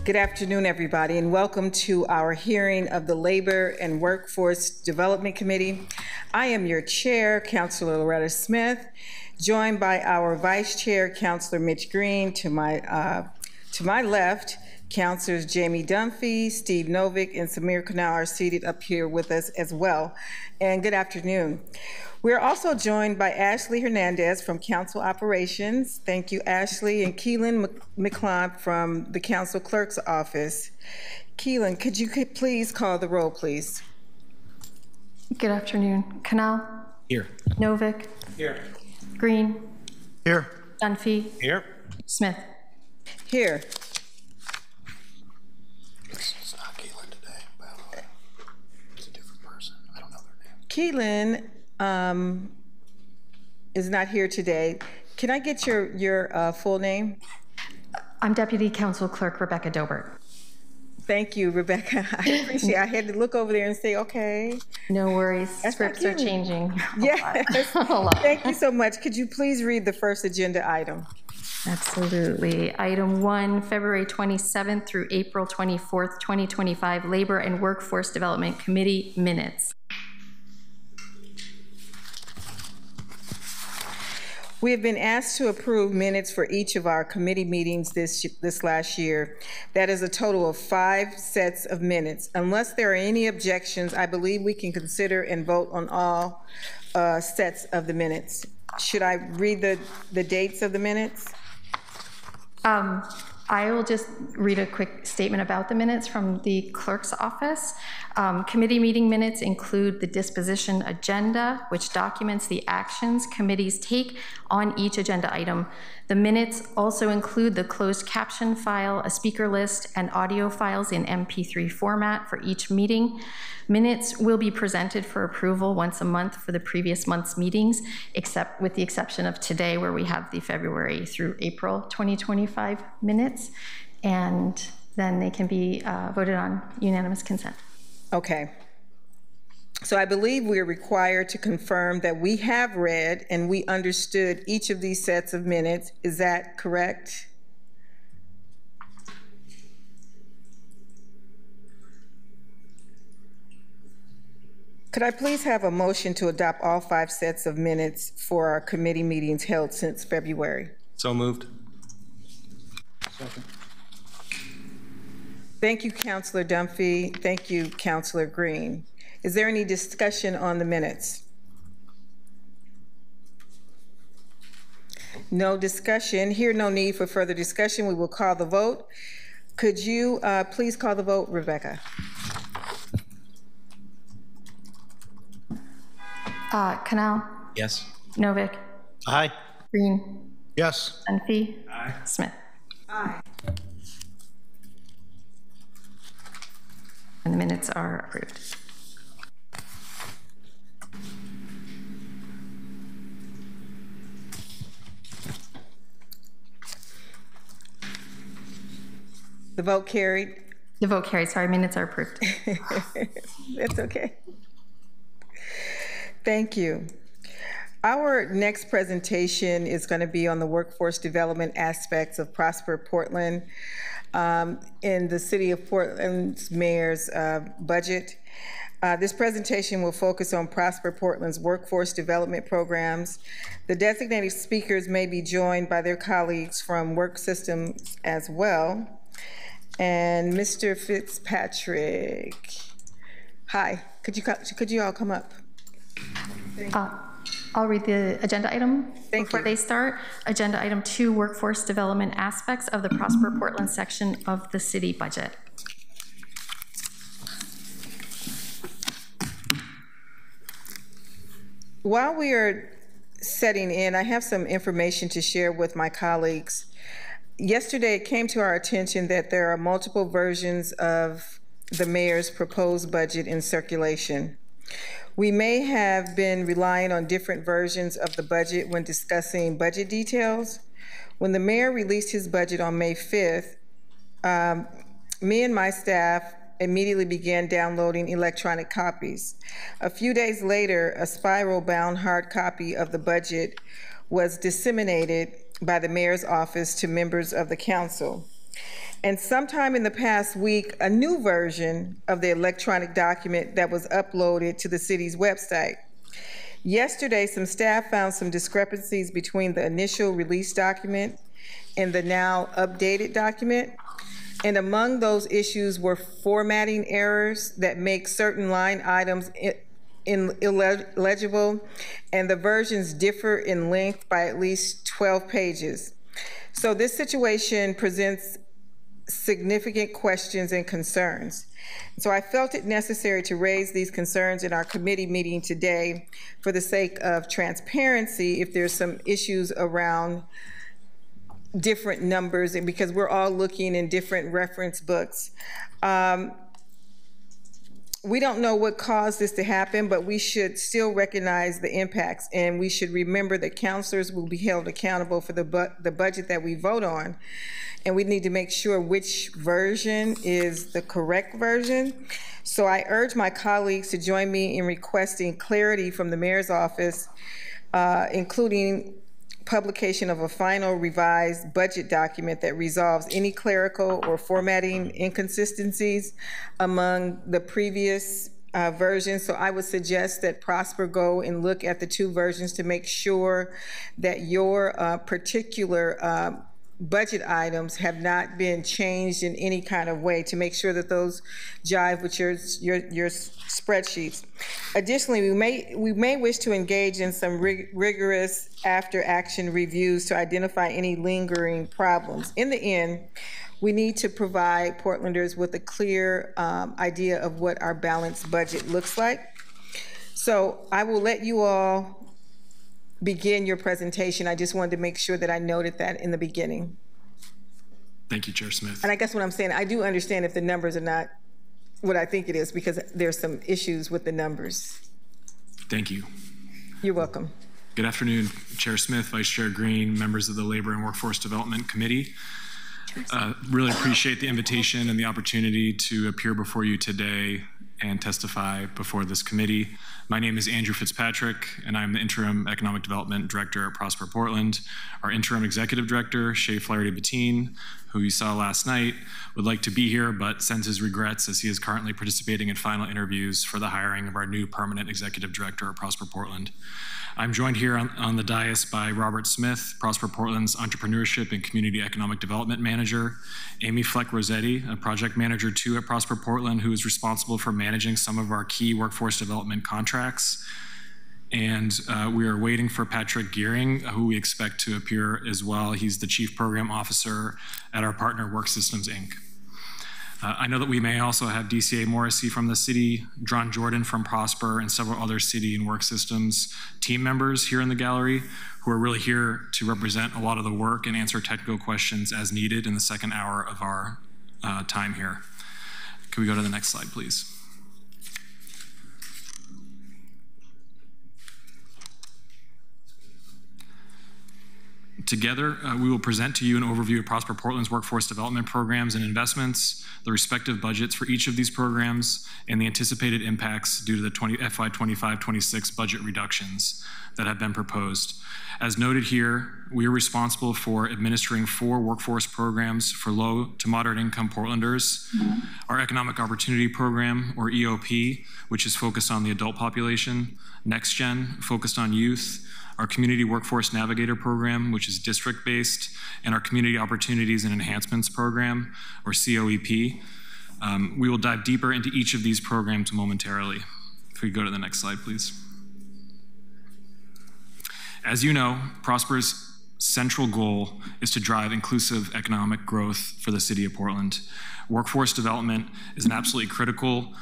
Good afternoon, everybody, and welcome to our hearing of the Labor and Workforce Development Committee. I am your chair, Councilor Loretta Smith, joined by our vice chair, Councilor Mitch Green. To my left, Councilors Jamie Dunphy, Steve Novick, and Samir Kanal are seated up here with us as well. And good afternoon. We're also joined by Ashley Hernandez from Council Operations. Thank you, Ashley, and Keelan McClellan from the Council Clerk's Office. Keelan, could you please call the roll, please? Good afternoon. Kanal? Here. Novick? Here. Green? Here. Dunphy? Here. Smith? Here. It's not Keelan today, by the way. It's a different person. I don't know their name. Keelan is not here today. Can I get your full name? I'm Deputy Council Clerk Rebecca Dobert. Thank you, Rebecca. I appreciate it. I had to look over there and say, okay. No worries. Scripts are changing. Yes. A lot. Thank you so much. Could you please read the first agenda item? Absolutely. Item 1, February 27th through April 24th, 2025, Labor and Workforce Development Committee minutes. We have been asked to approve minutes for each of our committee meetings this last year. That is a total of 5 sets of minutes. Unless there are any objections, I believe we can consider and vote on all sets of the minutes. Should I read the dates of the minutes? I will just read a quick statement about the minutes from the clerk's office. Committee meeting minutes include the disposition agenda, which documents the actions committees take on each agenda item. The minutes also include the closed caption file, a speaker list, and audio files in MP3 format for each meeting. Minutes will be presented for approval once a month for the previous month's meetings, except with the exception of today, where we have the February through April 2025 minutes, and then they can be voted on unanimous consent. Okay. So I believe we are required to confirm that we have read and we understood each of these sets of minutes. Is that correct? Could I please have a motion to adopt all 5 sets of minutes for our committee meetings held since February? So moved. Second. Thank you, Councilor Dunphy. Thank you, Councilor Green. Is there any discussion on the minutes? No discussion. Here, no need for further discussion. We will call the vote. Could you please call the vote, Rebecca? Kanal? Yes. Novick? Aye. Green? Yes. Dunphy? Aye. Smith? Aye. And the minutes are approved. The vote carried. The vote carried. Sorry, minutes are approved. That's okay. Thank you. Our next presentation is going to be on the workforce development aspects of Prosper Portland in the City of Portland's mayor's budget. This presentation will focus on Prosper Portland's workforce development programs. The designated speakers may be joined by their colleagues from Work Systems as well. And Mr. Fitzpatrick, hi, could you all come up? I'll read the agenda item before you. they start. Agenda item 2, workforce development aspects of the Prosper Portland section of the city budget. While we are setting in, I have some information to share with my colleagues. Yesterday, it came to our attention that there are multiple versions of the mayor's proposed budget in circulation. We may have been relying on different versions of the budget when discussing budget details. When the mayor released his budget on May 5th, me and my staff immediately began downloading electronic copies. A few days later, a spiral-bound hard copy of the budget was disseminated by the mayor's office to members of the council. And sometime in the past week, a new version of the electronic document that was uploaded to the city's website. Yesterday, some staff found some discrepancies between the initial release document and the now updated document. And among those issues were formatting errors that make certain line items illegible, and the versions differ in length by at least 12 pages. So this situation presents significant questions and concerns. So I felt it necessary to raise these concerns in our committee meeting today for the sake of transparency if there's some issues around different numbers, and because we're all looking in different reference books. We don't know what caused this to happen, but we should still recognize the impacts, and we should remember that counselors will be held accountable for the budget that we vote on, and we need to make sure which version is the correct version. So I urge my colleagues to join me in requesting clarity from the mayor's office, including publication of a final revised budget document that resolves any clerical or formatting inconsistencies among the previous versions. So I would suggest that Prosper go and look at the two versions to make sure that your particular budget items have not been changed in any kind of way, to make sure that those jive with your spreadsheets. Additionally, we may wish to engage in some rigorous after-action reviews to identify any lingering problems. In the end, we need to provide Portlanders with a clear idea of what our balanced budget looks like. So I will let you all begin your presentation. I just wanted to make sure that I noted that in the beginning. Thank you, Chair Smith. And I guess what I'm saying, I do understand if the numbers are not what I think it is, because there's some issues with the numbers. Thank you. You're welcome. Good afternoon, Chair Smith, Vice Chair Green, members of the Labor and Workforce Development Committee. Really appreciate the invitation and the opportunity to appear before you today and testify before this committee. My name is Andrew Fitzpatrick, and I'm the Interim Economic Development Director at Prosper Portland. Our Interim Executive Director, Shea Flaherty-Bettine, who you saw last night, would like to be here but sends his regrets as he is currently participating in final interviews for the hiring of our new permanent Executive Director at Prosper Portland. I'm joined here on the dais by Robert Smith, Prosper Portland's Entrepreneurship and Community Economic Development Manager, Amy Fleck-Rossetti, a Project Manager 2 at Prosper Portland, who is responsible for managing some of our key workforce development contracts. And we are waiting for Patrick Gearing, who we expect to appear as well. He's the Chief Program Officer at our partner Work Systems, Inc. I know that we may also have DCA Morrissey from the city, John Jordan from Prosper, and several other city and Work Systems team members here in the gallery who are really here to represent a lot of the work and answer technical questions as needed in the second hour of our time here. Can we go to the next slide, please? Together, we will present to you an overview of Prosper Portland's workforce development programs and investments, the respective budgets for each of these programs, and the anticipated impacts due to the FY 25-26 budget reductions that have been proposed. As noted here, we are responsible for administering 4 workforce programs for low to moderate income Portlanders. Our Economic Opportunity Program, or EOP, which is focused on the adult population. NextGen, focused on youth. Our Community Workforce Navigator Program, which is district-based, and our Community Opportunities and Enhancements Program, or COEP. We will dive deeper into each of these programs momentarily. If we go to the next slide, please. As you know, Prosper's central goal is to drive inclusive economic growth for the city of Portland. Workforce development is an absolutely critical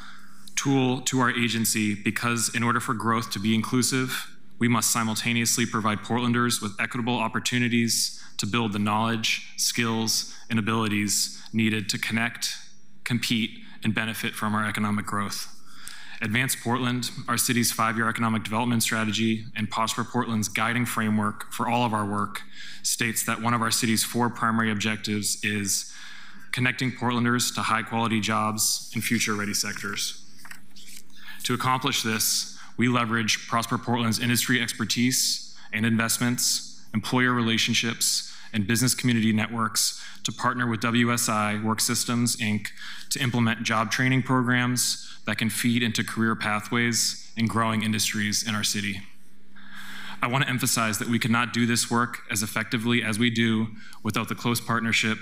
tool to our agency because in order for growth to be inclusive, we must simultaneously provide Portlanders with equitable opportunities to build the knowledge, skills, and abilities needed to connect, compete, and benefit from our economic growth. Advance Portland, our city's 5-year economic development strategy, and Prosper Portland's guiding framework for all of our work states that one of our city's 4 primary objectives is connecting Portlanders to high-quality jobs and future-ready sectors. To accomplish this, we leverage Prosper Portland's industry expertise and investments, employer relationships, and business community networks to partner with WSI Work Systems, Inc. to implement job training programs that can feed into career pathways in growing industries in our city. I want to emphasize that we cannot do this work as effectively as we do without the close partnership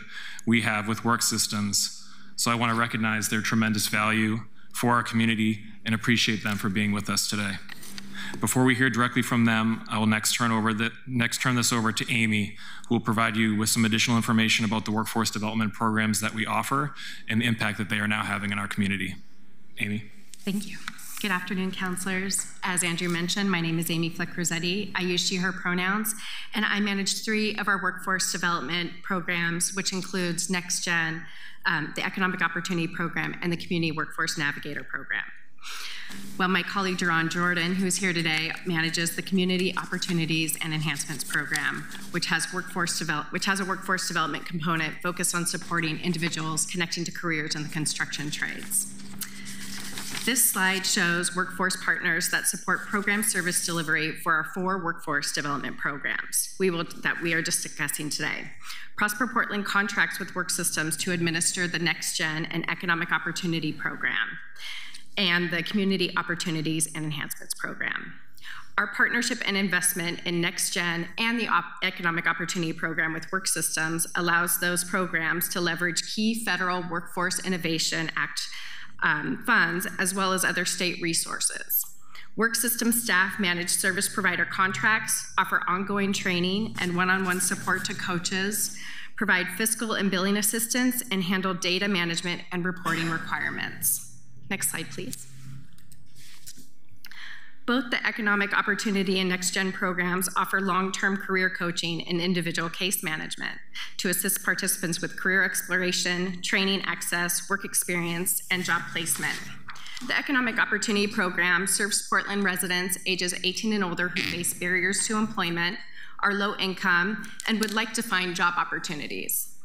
we have with Work Systems. So I want to recognize their tremendous value for our community and appreciate them for being with us today. Before we hear directly from them, I will next turn this over to Amy, who will provide you with some additional information about the workforce development programs that we offer and the impact that they are now having in our community. Amy. Thank you. Good afternoon, counselors. As Andrew mentioned, my name is Amy Flick-Rossetti. I use she, her pronouns, and I manage 3 of our workforce development programs, which includes NextGen, the Economic Opportunity Program, and the Community Workforce Navigator Program. Well, my colleague, Duran Jordan, who's here today, manages the Community Opportunities and Enhancements Program, which has a workforce development component focused on supporting individuals connecting to careers in the construction trades. This slide shows workforce partners that support program service delivery for our 4 workforce development programs that we are discussing today. Prosper Portland contracts with Work Systems to administer the NextGen and Economic Opportunity Program and the Community Opportunities and Enhancements Program. Our partnership and investment in NextGen and the Economic Opportunity Program with Work Systems allows those programs to leverage key federal Workforce Innovation Act funds, as well as other state resources. Work Systems staff manage service provider contracts, offer ongoing training and one-on-one support to coaches, provide fiscal and billing assistance, and handle data management and reporting requirements. Next slide, please. Both the Economic Opportunity and NextGen programs offer long-term career coaching and individual case management to assist participants with career exploration, training access, work experience, and job placement. The Economic Opportunity Program serves Portland residents ages 18 and older who face barriers to employment, are low income, and would like to find job opportunities.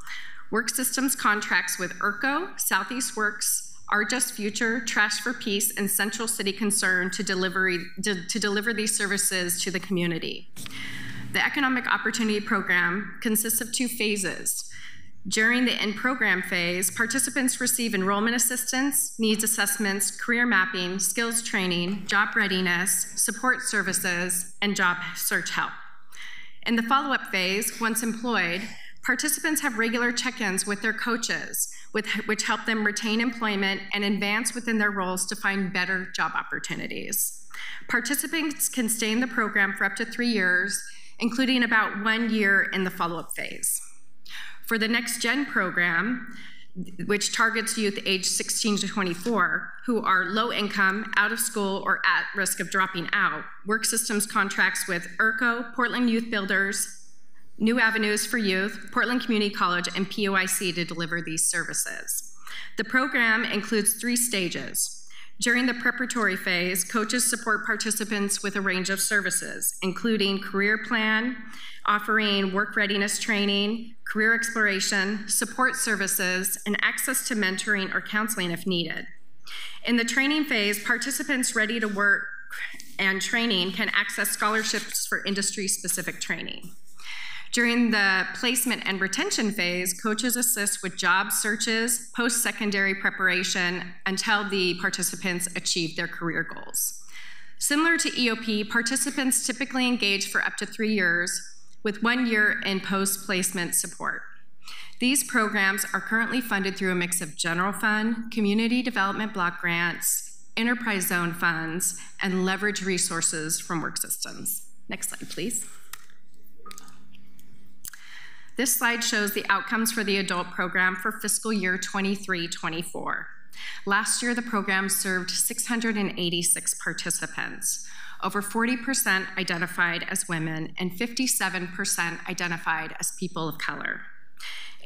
Work Systems contracts with ERCO, Southeast Works, Our Just Future, Trash for Peace, and Central City Concern to deliver these services to the community. The Economic Opportunity Program consists of 2 phases. During the in-program phase, participants receive enrollment assistance, needs assessments, career mapping, skills training, job readiness, support services, and job search help. In the follow-up phase, once employed, participants have regular check-ins with their coaches, which help them retain employment and advance within their roles to find better job opportunities. Participants can stay in the program for up to 3 years, including about 1 year in the follow-up phase. For the NextGen program, which targets youth aged 16 to 24 who are low income, out of school, or at risk of dropping out, Work Systems contracts with ERCO, Portland Youth Builders, New Avenues for Youth, Portland Community College, and POIC to deliver these services. The program includes 3 stages. During the preparatory phase, coaches support participants with a range of services, including career plan, offering work readiness training, career exploration, support services, and access to mentoring or counseling if needed. In the training phase, participants ready to work and training can access scholarships for industry-specific training. During the placement and retention phase, coaches assist with job searches, post-secondary preparation until the participants achieve their career goals. Similar to EOP, participants typically engage for up to 3 years with 1 year in post-placement support. These programs are currently funded through a mix of general fund, community development block grants, enterprise zone funds, and leverage resources from work systems. Next slide, please. This slide shows the outcomes for the adult program for fiscal year 23-24. Last year, the program served 686 participants. Over 40% identified as women and 57% identified as people of color.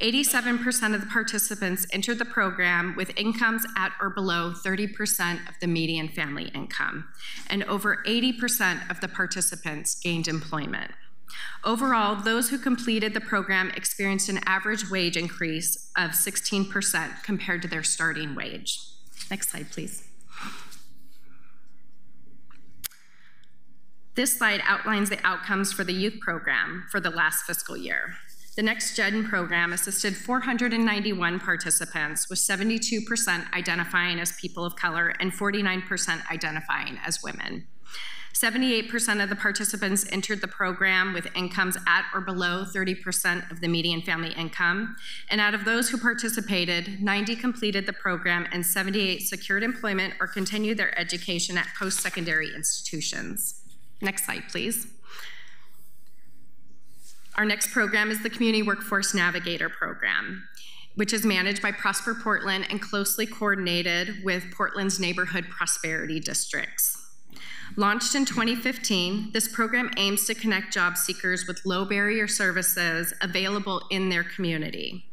87% of the participants entered the program with incomes at or below 30% of the median family income, and over 80% of the participants gained employment. Overall, those who completed the program experienced an average wage increase of 16% compared to their starting wage. Next slide, please. This slide outlines the outcomes for the youth program for the last fiscal year. The Next Gen program assisted 491 participants, with 72% identifying as people of color and 49% identifying as women. 78% of the participants entered the program with incomes at or below 30% of the median family income. And out of those who participated, 90 completed the program and 78 secured employment or continued their education at post-secondary institutions. Next slide, please. Our next program is the Community Workforce Navigator Program, which is managed by Prosper Portland and closely coordinated with Portland's neighborhood prosperity districts. Launched in 2015, this program aims to connect job seekers with low barrier services available in their community.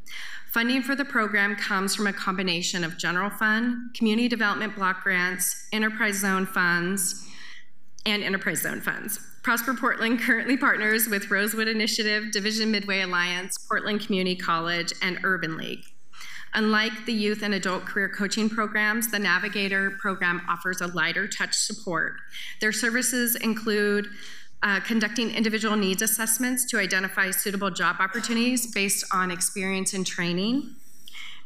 Funding for the program comes from a combination of general fund, community development block grants, enterprise zone funds. Prosper Portland currently partners with Rosewood Initiative, Division Midway Alliance, Portland Community College, and Urban League. Unlike the youth and adult career coaching programs, the Navigator program offers a lighter touch support. Their services include conducting individual needs assessments to identify suitable job opportunities based on experience and training.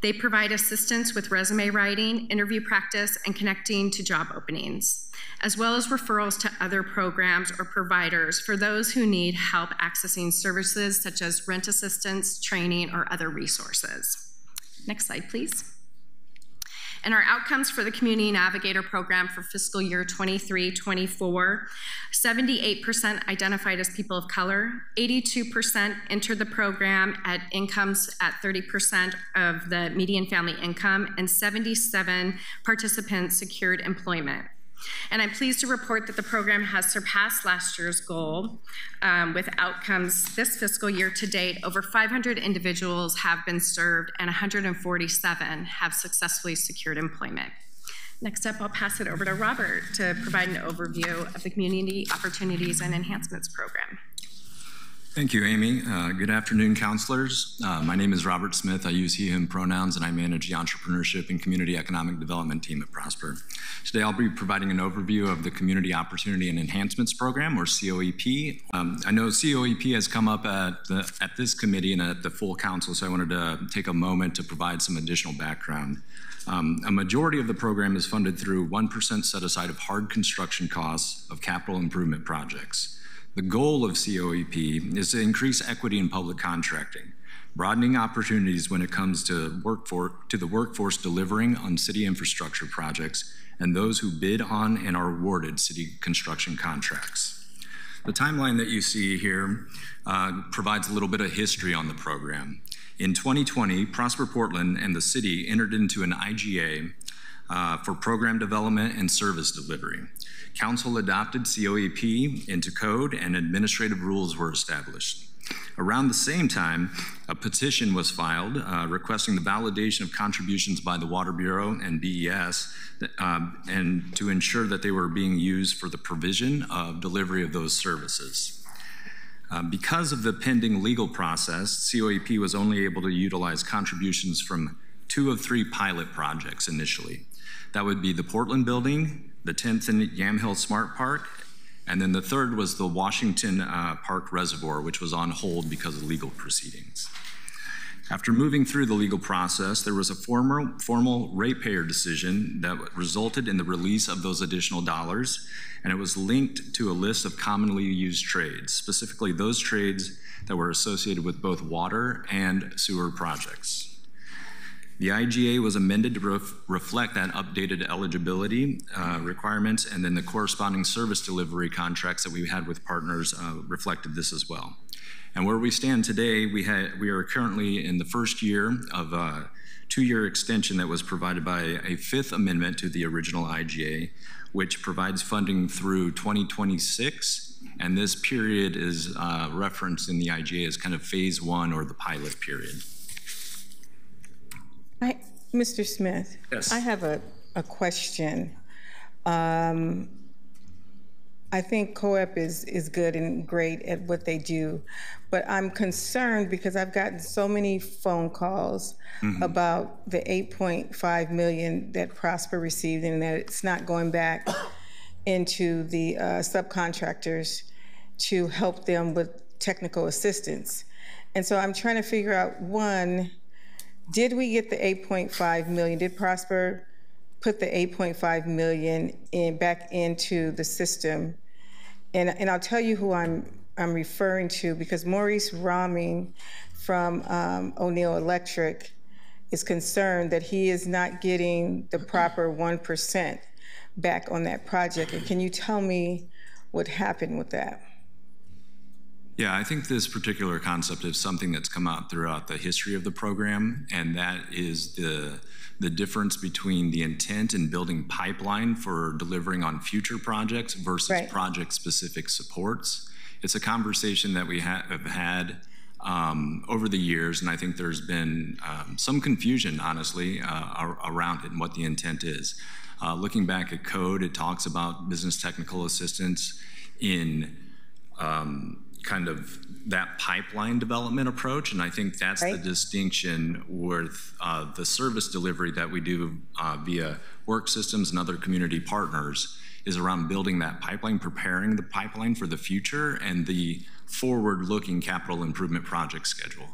They provide assistance with resume writing, interview practice, and connecting to job openings, as well as referrals to other programs or providers for those who need help accessing services such as rent assistance, training, or other resources. Next slide, please. And our outcomes for the Community Navigator program for fiscal year 23-24, 78% identified as people of color, 82% entered the program at incomes at 30% of the median family income, and 77 participants secured employment. And I'm pleased to report that the program has surpassed last year's goal with outcomes this fiscal year to date. Over 500 individuals have been served and 147 have successfully secured employment. Next up, I'll pass it over to Robert to provide an overview of the Community Opportunities and Enhancements Program. Thank you, Amy. Good afternoon, counselors. My name is Robert Smith. I use he, him pronouns, and I manage the Entrepreneurship and Community Economic Development team at Prosper. Today, I'll be providing an overview of the Community Opportunity and Enhancements Program, or COEP. I know COEP has come up at this committee and at the full council, so I wanted to take a moment to provide some additional background. A majority of the program is funded through 1% set aside of hard construction costs of capital improvement projects. The goal of COEP is to increase equity in public contracting, broadening opportunities when it comes to the workforce delivering on city infrastructure projects and those who bid on and are awarded city construction contracts. The timeline that you see here provides a little bit of history on the program. In 2020, Prosper Portland and the city entered into an IGA for program development and service delivery. Council adopted COEP into code and administrative rules were established. Around the same time, a petition was filed requesting the validation of contributions by the Water Bureau and BES and to ensure that they were being used for the provision of delivery of those services. Because of the pending legal process, COEP was only able to utilize contributions from 2 of 3 pilot projects initially. That would be the Portland Building, the 10th and Yamhill Smart Park, and then the third was the Washington Park Reservoir, which was on hold because of legal proceedings. After moving through the legal process, there was a formal ratepayer decision that resulted in the release of those additional dollars, and it was linked to a list of commonly used trades, specifically those trades that were associated with both water and sewer projects. The IGA was amended to reflect that updated eligibility requirements, and then the corresponding service delivery contracts that we had with partners reflected this as well. And where we stand today, we are currently in the first year of a 2-year extension that was provided by a 5th amendment to the original IGA, which provides funding through 2026, and this period is referenced in the IGA as kind of phase 1 or the pilot period. Mr. Smith, yes. I have a question. I think COEP is good and great at what they do, but I'm concerned because I've gotten so many phone calls about the $8.5 million that Prosper received and that it's not going back into the subcontractors to help them with technical assistance. And so I'm trying to figure out, one, did we get the $8.5 million? Did Prosper put the $8.5 million back into the system? And I'll tell you who I'm referring to, because Maurice Rahming from O'Neill Electric is concerned that he is not getting the proper 1% back on that project. And can you tell me what happened with that? Yeah, I think this particular concept is something that's come out throughout the history of the program, and that is the difference between the intent in building pipeline for delivering on future projects versus project-specific supports. It's a conversation that we have had over the years, and I think there's been some confusion, honestly, around it and what the intent is. Looking back at code, it talks about business technical assistance in kind of that pipeline development approach, and I think that's the distinction with the service delivery that we do via work systems and other community partners is around building that pipeline, preparing the pipeline for the future, and the forward-looking capital improvement project schedule.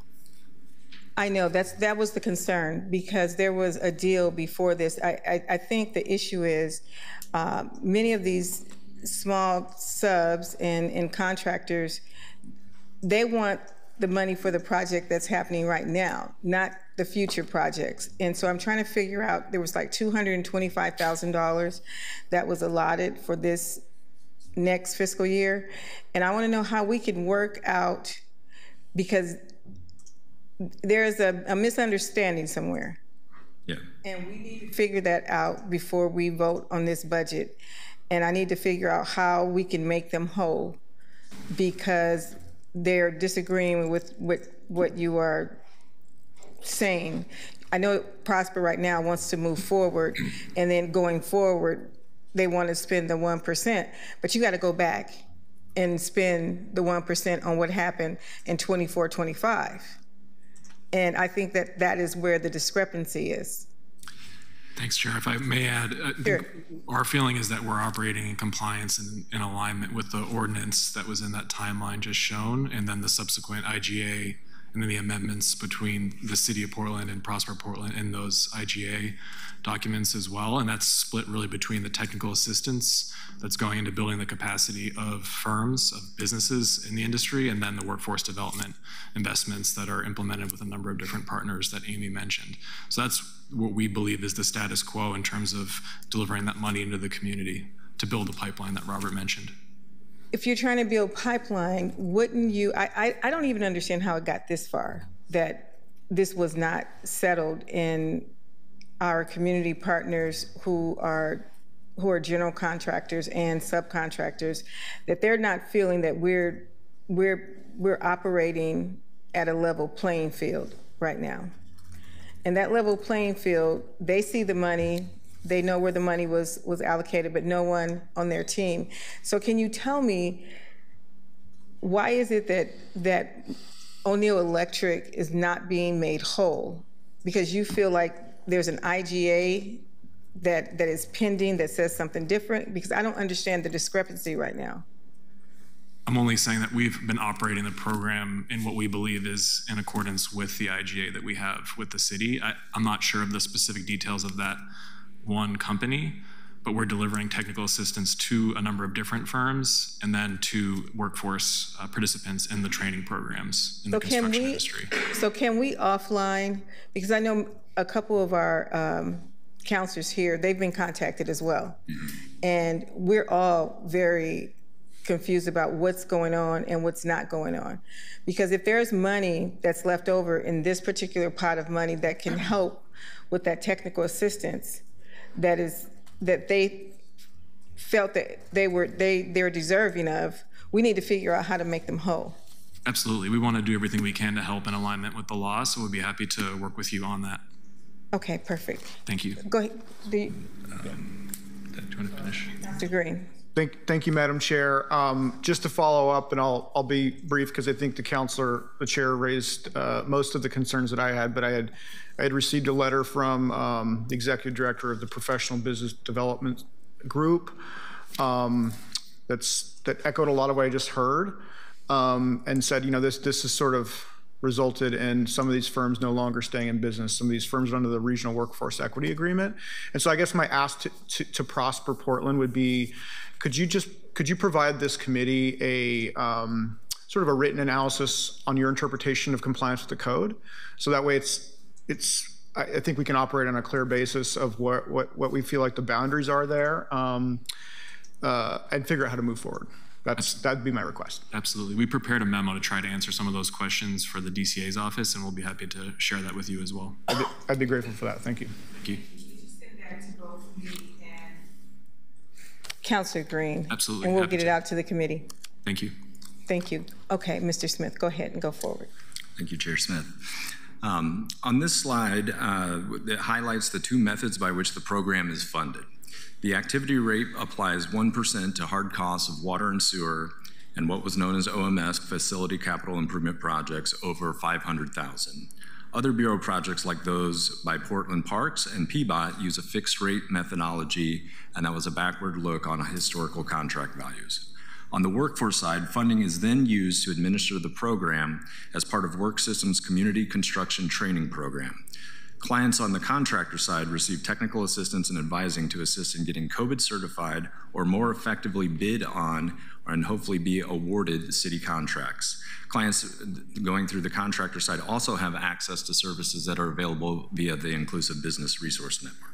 I know that was the concern, because there was a deal before this. I think the issue is many of these small subs and contractors, they want the money for the project that's happening right now, not the future projects. And so I'm trying to figure out, there was like $225,000 that was allotted for this next fiscal year. And I want to know how we can work out, because there is a misunderstanding somewhere. Yeah. And we need to figure that out before we vote on this budget. And I need to figure out how we can make them whole, because they're disagreeing with what you are saying. I know Prosper right now wants to move forward, and then going forward, they want to spend the 1%, but you got to go back and spend the 1% on what happened in 24-25. And I think that is where the discrepancy is. Thanks, Chair. If I may add, our feeling is that we're operating in compliance and in alignment with the ordinance that was in that timeline just shown, and then the subsequent IGA, and then the amendments between the City of Portland and Prosper Portland in those IGA documents as well. And that's split really between the technical assistance that's going into building the capacity of firms, of businesses in the industry, and then the workforce development investments that are implemented with a number of different partners that Amy mentioned. So that's what we believe is the status quo in terms of delivering that money into the community to build the pipeline that Robert mentioned. If you're trying to build pipeline, wouldn't you, I don't even understand how it got this far, that this was not settled in our community partners who are general contractors and subcontractors, that they're not feeling that we're we're operating at a level playing field right now. And that level playing field, they see the money, they know where the money was allocated, but no one on their team. So can you tell me, why is it that O'Neill Electric is not being made whole? Because you feel like there's an IGA that is pending that says something different? Because I don't understand the discrepancy right now. I'm only saying that we've been operating the program in what we believe is in accordance with the IGA that we have with the city. I'm not sure of the specific details of that one company, but we're delivering technical assistance to a number of different firms and then to workforce participants in the training programs in the construction industry. So can we offline, because I know a couple of our counselors here, they've been contacted as well. And we're all very confused about what's going on and what's not going on. Because if there's money that's left over in this particular pot of money that can help with that technical assistance, that they felt that they're deserving of, we need to figure out how to make them whole. Absolutely. We want to do everything we can to help in alignment with the law, so we'd be happy to work with you on that. Okay, perfect. Thank you. Go ahead. Do you want to finish? Dr. Green. Thank you, Madam Chair. Just to follow up, and I'll be brief because I think the chair raised most of the concerns that I had, but I had received a letter from the executive director of the Professional Business Development Group that echoed a lot of what I just heard, and said, this is sort of resulted in some of these firms no longer staying in business. Some of these firms are under the Regional Workforce Equity Agreement. And so I guess my ask to Prosper Portland would be, could you provide this committee a sort of a written analysis on your interpretation of compliance with the code? So that way I think we can operate on a clear basis of what we feel like the boundaries are there, and figure out how to move forward. That'd be my request. Absolutely. We prepared a memo to try to answer some of those questions for the DCA's office, and we'll be happy to share that with you as well. I'd be grateful for that. Thank you. Thank you. Send that to both me and Councilor Green. Absolutely. And we'll Happy get it to. out to the committee. Thank you. Thank you. Okay, Mr. Smith, go ahead and go forward. Thank you, Chair Smith. On this slide, it highlights the two methods by which the program is funded. The activity rate applies 1% to hard costs of water and sewer and what was known as OMS, Facility Capital Improvement Projects, over $500,000. Other Bureau projects like those by Portland Parks and PBOT use a fixed rate methodology, and that was a backward look on historical contract values. On the workforce side, funding is then used to administer the program as part of Work Systems Community Construction Training Program. Clients on the contractor side receive technical assistance and advising to assist in getting COVID certified or more effectively bid on and hopefully be awarded city contracts. Clients going through the contractor side also have access to services that are available via the Inclusive Business Resource Network.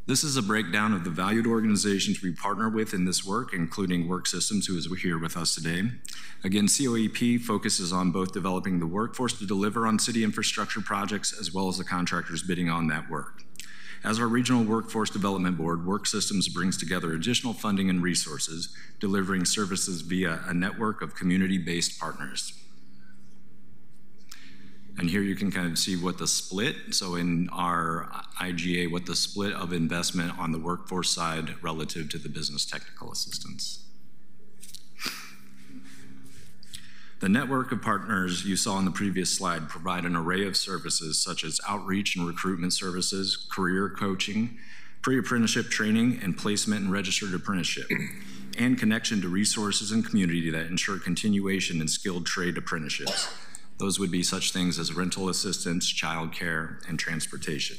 This is a breakdown of the valued organizations we partner with in this work, including Work Systems, who is here with us today. Again, COEP focuses on both developing the workforce to deliver on city infrastructure projects as well as the contractors bidding on that work. As our Regional Workforce Development Board, Work Systems brings together additional funding and resources, delivering services via a network of community-based partners. And here you can kind of see what the split, so in our IGA, what the split of investment on the workforce side relative to the business technical assistance. The network of partners you saw on the previous slide provide an array of services such as outreach and recruitment services, career coaching, pre-apprenticeship training, and placement and registered apprenticeship, and connection to resources and community that ensure continuation in skilled trade apprenticeships. Those would be such things as rental assistance, childcare, and transportation.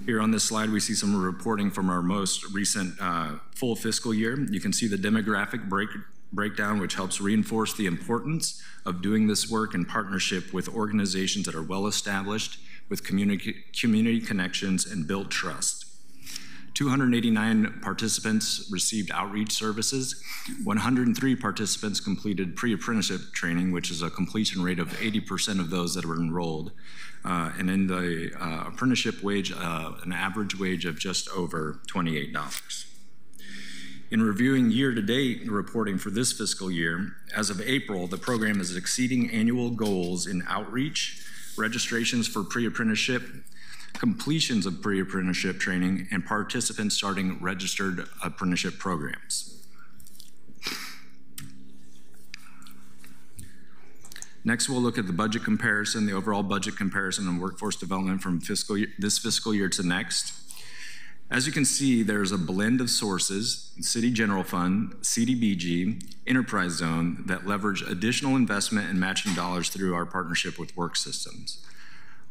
Here on this slide, we see some reporting from our most recent full fiscal year. You can see the demographic breakdown, which helps reinforce the importance of doing this work in partnership with organizations that are well established, with community connections and build trust. 289 participants received outreach services. 103 participants completed pre-apprenticeship training, which is a completion rate of 80% of those that were enrolled. And in the apprenticeship wage, an average wage of just over $28. In reviewing year-to-date reporting for this fiscal year, as of April, the program is exceeding annual goals in outreach, registrations for pre-apprenticeship, completions of pre-apprenticeship training, and participants starting registered apprenticeship programs. Next, we'll look at the budget comparison, the overall budget comparison and workforce development from this fiscal year to next. As you can see, there's a blend of sources, City General Fund, CDBG, Enterprise Zone, that leverage additional investment and matching dollars through our partnership with Work Systems.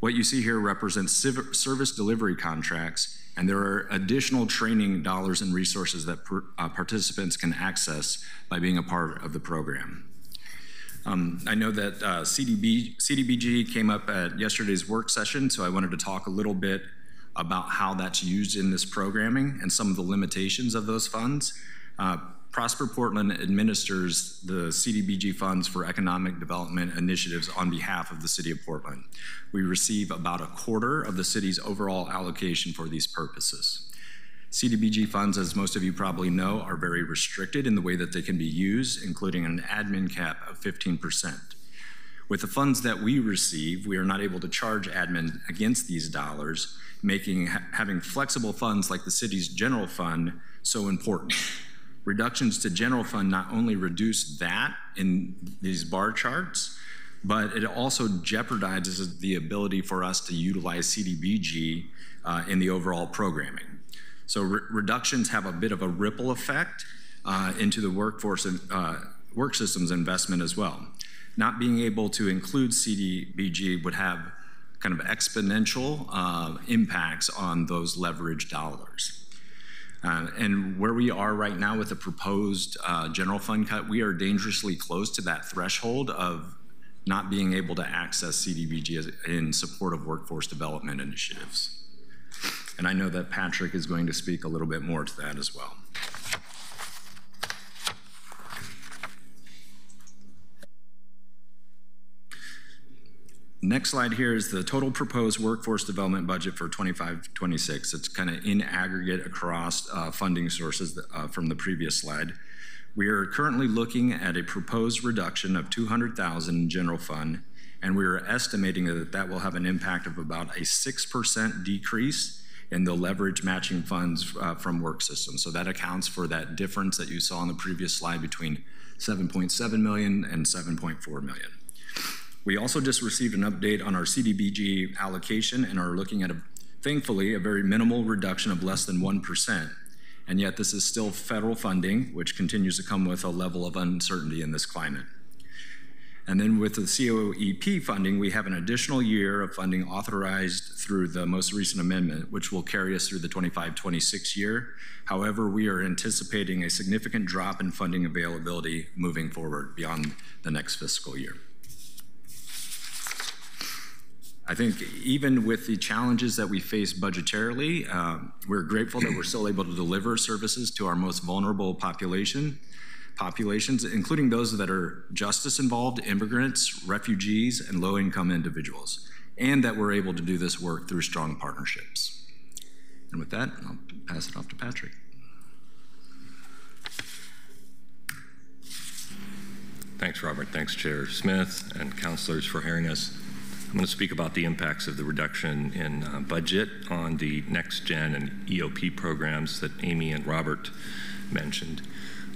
What you see here represents service delivery contracts, and there are additional training dollars and resources that participants can access by being a part of the program. I know that CDBG came up at yesterday's work session, so I wanted to talk a little bit about how that's used in this programming and some of the limitations of those funds. Prosper Portland administers the CDBG funds for economic development initiatives on behalf of the City of Portland. We receive about a quarter of the city's overall allocation for these purposes. CDBG funds, as most of you probably know, are very restricted in the way that they can be used, including an admin cap of 15%. With the funds that we receive, we are not able to charge admin against these dollars, making having flexible funds like the city's general fund so important. Reductions to general fund not only reduce that in these bar charts, but it also jeopardizes the ability for us to utilize CDBG in the overall programming. So reductions have a bit of a ripple effect into the workforce and work systems investment as well. Not being able to include CDBG would have kind of exponential impacts on those leverage dollars. And where we are right now with the proposed general fund cut, we are dangerously close to that threshold of not being able to access CDBG in support of workforce development initiatives. And I know that Patrick is going to speak a little bit more to that as well. Next slide here is the total proposed workforce development budget for 25-26. It's kind of in aggregate across funding sources from the previous slide. We are currently looking at a proposed reduction of $200,000 in general fund, and we are estimating that that will have an impact of about a 6% decrease in the leverage matching funds from work systems. So that accounts for that difference that you saw on the previous slide between 7.7 million and 7.4 million. We also just received an update on our CDBG allocation and are looking at, thankfully, a very minimal reduction of less than 1%. And yet this is still federal funding, which continues to come with a level of uncertainty in this climate. And then with the COEP funding, we have an additional year of funding authorized through the most recent amendment, which will carry us through the 25-26 year. However, we are anticipating a significant drop in funding availability moving forward beyond the next fiscal year. I think even with the challenges that we face budgetarily, we're grateful that we're still able to deliver services to our most vulnerable populations, including those that are justice involved, immigrants, refugees, and low-income individuals, and that we're able to do this work through strong partnerships. And with that, I'll pass it off to Patrick. Thanks, Robert. Thanks, Chair Smith and councilors for hearing us. I'm going to speak about the impacts of the reduction in budget on the Next Gen and EOP programs that Amy and Robert mentioned.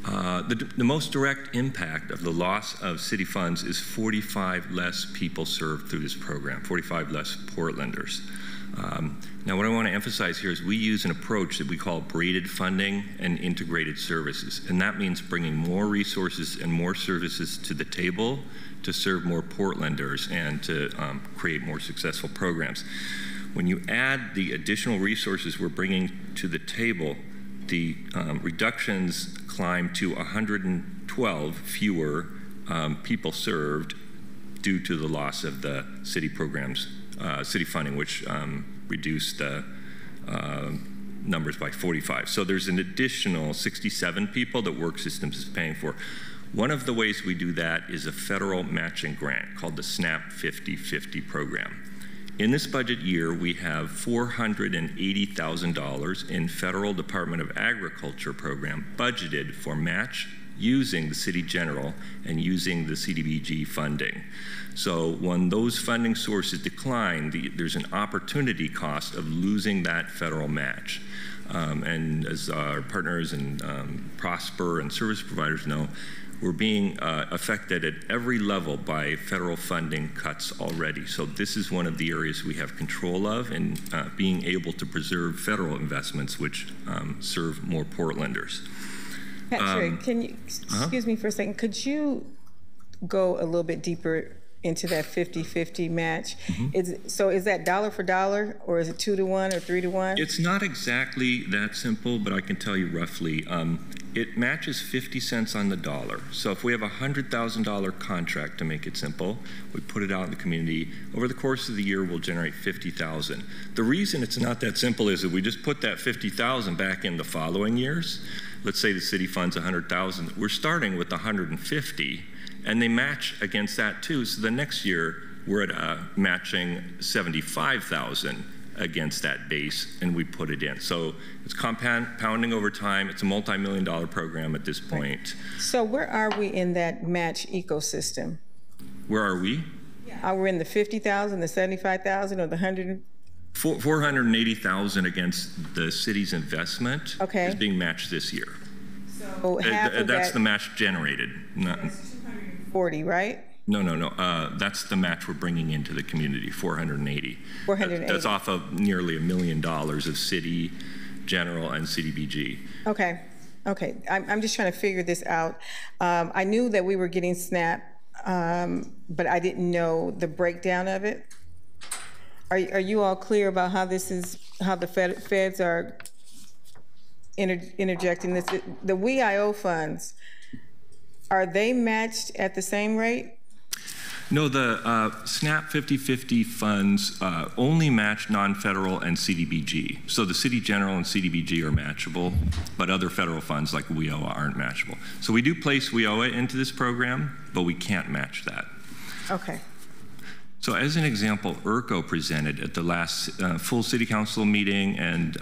The most direct impact of the loss of city funds is 45 less people served through this program, 45 less Portlanders. Now, what I want to emphasize here is we use an approach that we call braided funding and integrated services, and that means bringing more resources and more services to the table to serve more Portlanders and to create more successful programs. When you add the additional resources we're bringing to the table, the reductions climb to 112 fewer people served due to the loss of the city programs, city funding, which reduced numbers by 45. So there's an additional 67 people that Work Systems is paying for. One of the ways we do that is a federal matching grant called the SNAP 50/50 program. In this budget year, we have $480,000 in Federal Department of Agriculture program budgeted for match using the City General and using the CDBG funding. So when those funding sources decline, there's an opportunity cost of losing that federal match. And as our partners and Prosper and service providers know, we're being affected at every level by federal funding cuts already. So this is one of the areas we have control of, and being able to preserve federal investments which serve more Portlanders. Patrick, can you, excuse me for a second, could you go a little bit deeper into that 50/50 match? So is that dollar for dollar, or is it 2-to-1 or 3-to-1? It's not exactly that simple, but I can tell you roughly. It matches 50 cents on the dollar. So if we have a $100,000 contract, to make it simple, we put it out in the community. Over the course of the year, we'll generate 50,000. The reason it's not that simple is that we just put that 50,000 back in the following years. Let's say the city funds 100,000. We're starting with 150, and they match against that too. So the next year, we're at matching 75,000 against that base, and we put it in. So it's compounding over time. It's a multi-million-dollar program at this point. So where are we in that match ecosystem? Where are we? Are we in the 50,000, the 75,000, or the 100? 480,000 against the city's investment is being matched this year. So half of that's the match generated. That's 240, right? No. That's the match we're bringing into the community, 480. 480. That's off of nearly $1 million of City General and CDBG. Okay. I'm just trying to figure this out. I knew that we were getting SNAP, but I didn't know the breakdown of it. Are you all clear about how this is, how the feds are interjecting this? The WIO funds, are they matched at the same rate? No, the SNAP 50/50 funds only match non-federal and CDBG. So the City General and CDBG are matchable, but other federal funds like WIOA aren't matchable. So we do place WIOA into this program, but we can't match that. Okay. So as an example, ERCO presented at the last full city council meeting, and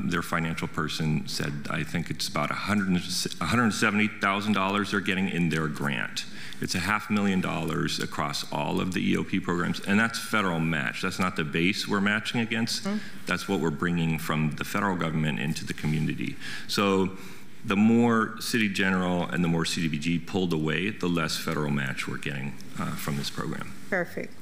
their financial person said, I think it's about $170,000 they're getting in their grant. It's $500,000 across all of the EOP programs, and that's federal match. That's not the base we're matching against. That's what we're bringing from the federal government into the community. So the more City General and the more CDBG pulled away, the less federal match we're getting from this program. Perfect.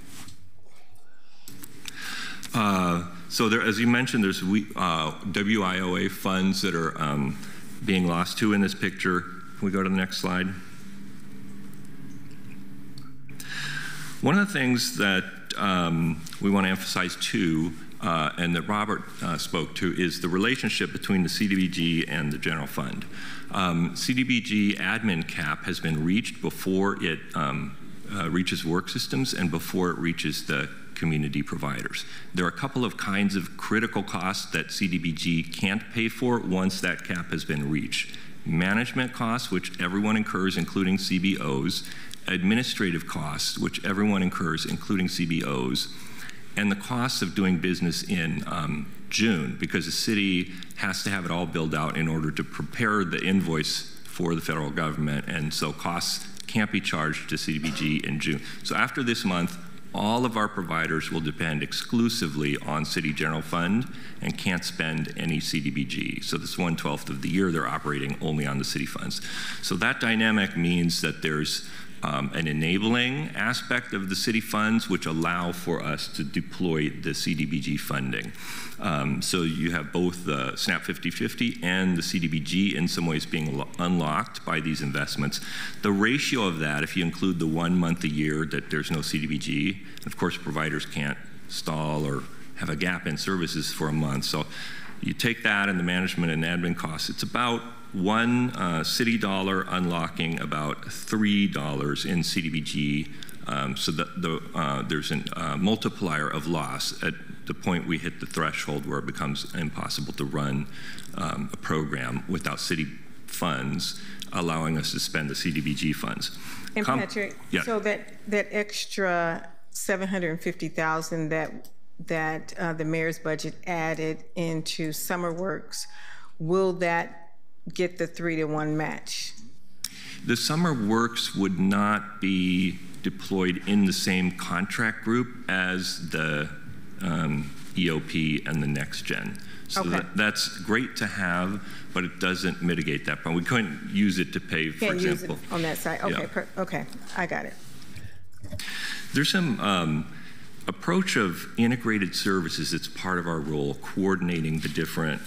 So there, as you mentioned, there's WIOA funds that are being lost too in this picture. Can we go to the next slide? One of the things that we want to emphasize too, and that Robert spoke to, is the relationship between the CDBG and the general fund. CDBG admin cap has been reached before it reaches Work Systems and before it reaches the community providers. There are a couple of kinds of critical costs that CDBG can't pay for once that cap has been reached. Management costs, which everyone incurs, including CBOs, administrative costs, which everyone incurs, including CBOs, and the costs of doing business in June, because the city has to have it all billed out in order to prepare the invoice for the federal government, and so costs can't be charged to CDBG in June. So after this month, all of our providers will depend exclusively on City General Fund and can't spend any CDBG. So this 1/12 of the year, they're operating only on the city funds. So that dynamic means that there's an enabling aspect of the city funds which allow for us to deploy the CDBG funding. So you have both the SNAP 50/50 and the CDBG in some ways being unlocked by these investments. The ratio of that, if you include the 1 month a year that there's no CDBG, of course providers can't stall or have a gap in services for a month. So you take that and the management and admin costs, it's about $1 city dollar unlocking about $3 in CDBG, so that there's a multiplier of loss. At the point we hit the threshold where it becomes impossible to run a program without city funds, allowing us to spend the CDBG funds. And Patrick, yeah. so that extra $750,000 that the mayor's budget added into Summer Works, will that get the 3-to-1 match? The Summer Works would not be deployed in the same contract group as the EOP and the Next Gen. So okay. That's great to have, but it doesn't mitigate that problem. We couldn't use it to pay, for Can't example. use it on that side. Okay, Yeah. Okay, I got it. There's some approach of integrated services that's part of our role, coordinating the different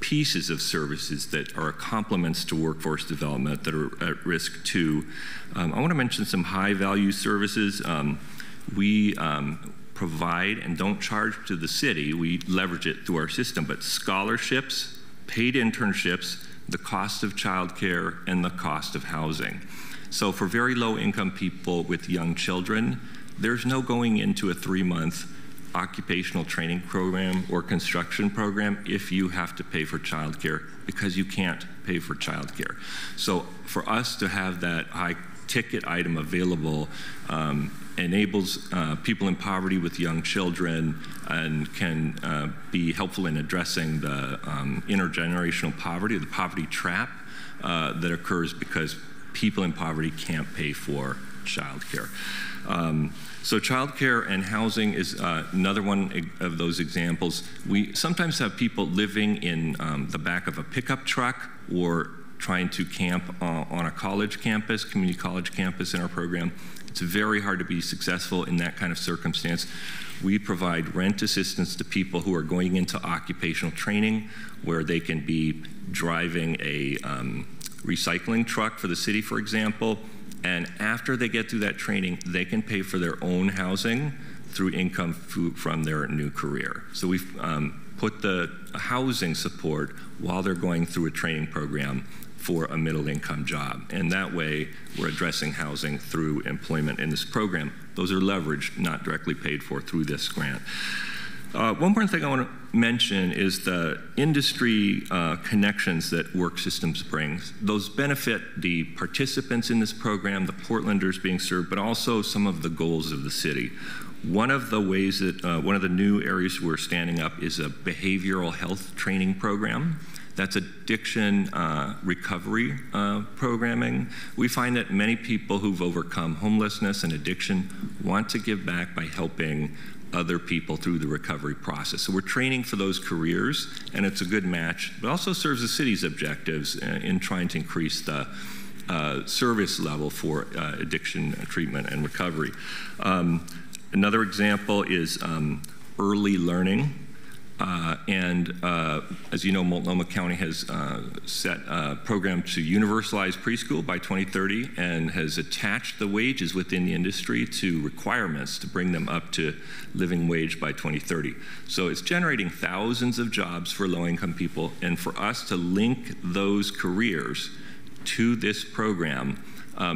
pieces of services that are complements to workforce development that are at risk too. I want to mention some high value services. We provide and don't charge to the city, we leverage it through our system, but scholarships, paid internships, the cost of childcare, and the cost of housing. So for very low income people with young children, there's no going into a 3-month occupational training program or construction program if you have to pay for childcare, because you can't pay for childcare. So for us to have that high ticket item available enables people in poverty with young children and can be helpful in addressing the intergenerational poverty, the poverty trap that occurs because people in poverty can't pay for childcare. So childcare and housing is another one of those examples. We sometimes have people living in the back of a pickup truck or trying to camp on a college campus, community college campus in our program. It's very hard to be successful in that kind of circumstance. We provide rent assistance to people who are going into occupational training, where they can be driving a recycling truck for the city, for example, and after they get through that training, they can pay for their own housing through income from their new career. So we've put the housing support while they're going through a training program for a middle income job. And that way, we're addressing housing through employment in this program. Those are leveraged, not directly paid for through this grant. One more thing I want to mention is the industry connections that Work Systems brings. Those benefit the participants in this program, the Portlanders being served, but also some of the goals of the city. One of the ways that, one of the new areas we're standing up is a behavioral health training program. That's addiction recovery programming. We find that many people who've overcome homelessness and addiction want to give back by helping other people through the recovery process. So we're training for those careers, and it's a good match, but also serves the city's objectives in trying to increase the service level for addiction treatment and recovery. Another example is early learning. As you know, Multnomah County has set a program to universalize preschool by 2030 and has attached the wages within the industry to requirements to bring them up to living wage by 2030. So it's generating thousands of jobs for low-income people, and for us to link those careers to this program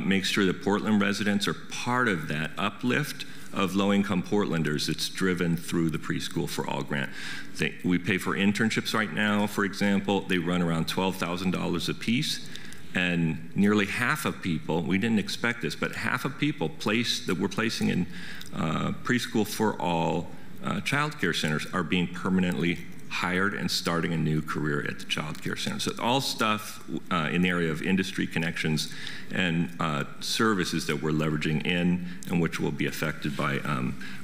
makes sure that Portland residents are part of that uplift of low-income Portlanders that's driven through the Preschool for All grant. We pay for internships right now, for example. They run around $12,000 a piece, and nearly half of people, we didn't expect this, but half of people that we're placing in Preschool for All child care centers are being permanently hired and starting a new career at the child care center. So all stuff in the area of industry connections and services that we're leveraging in and which will be affected by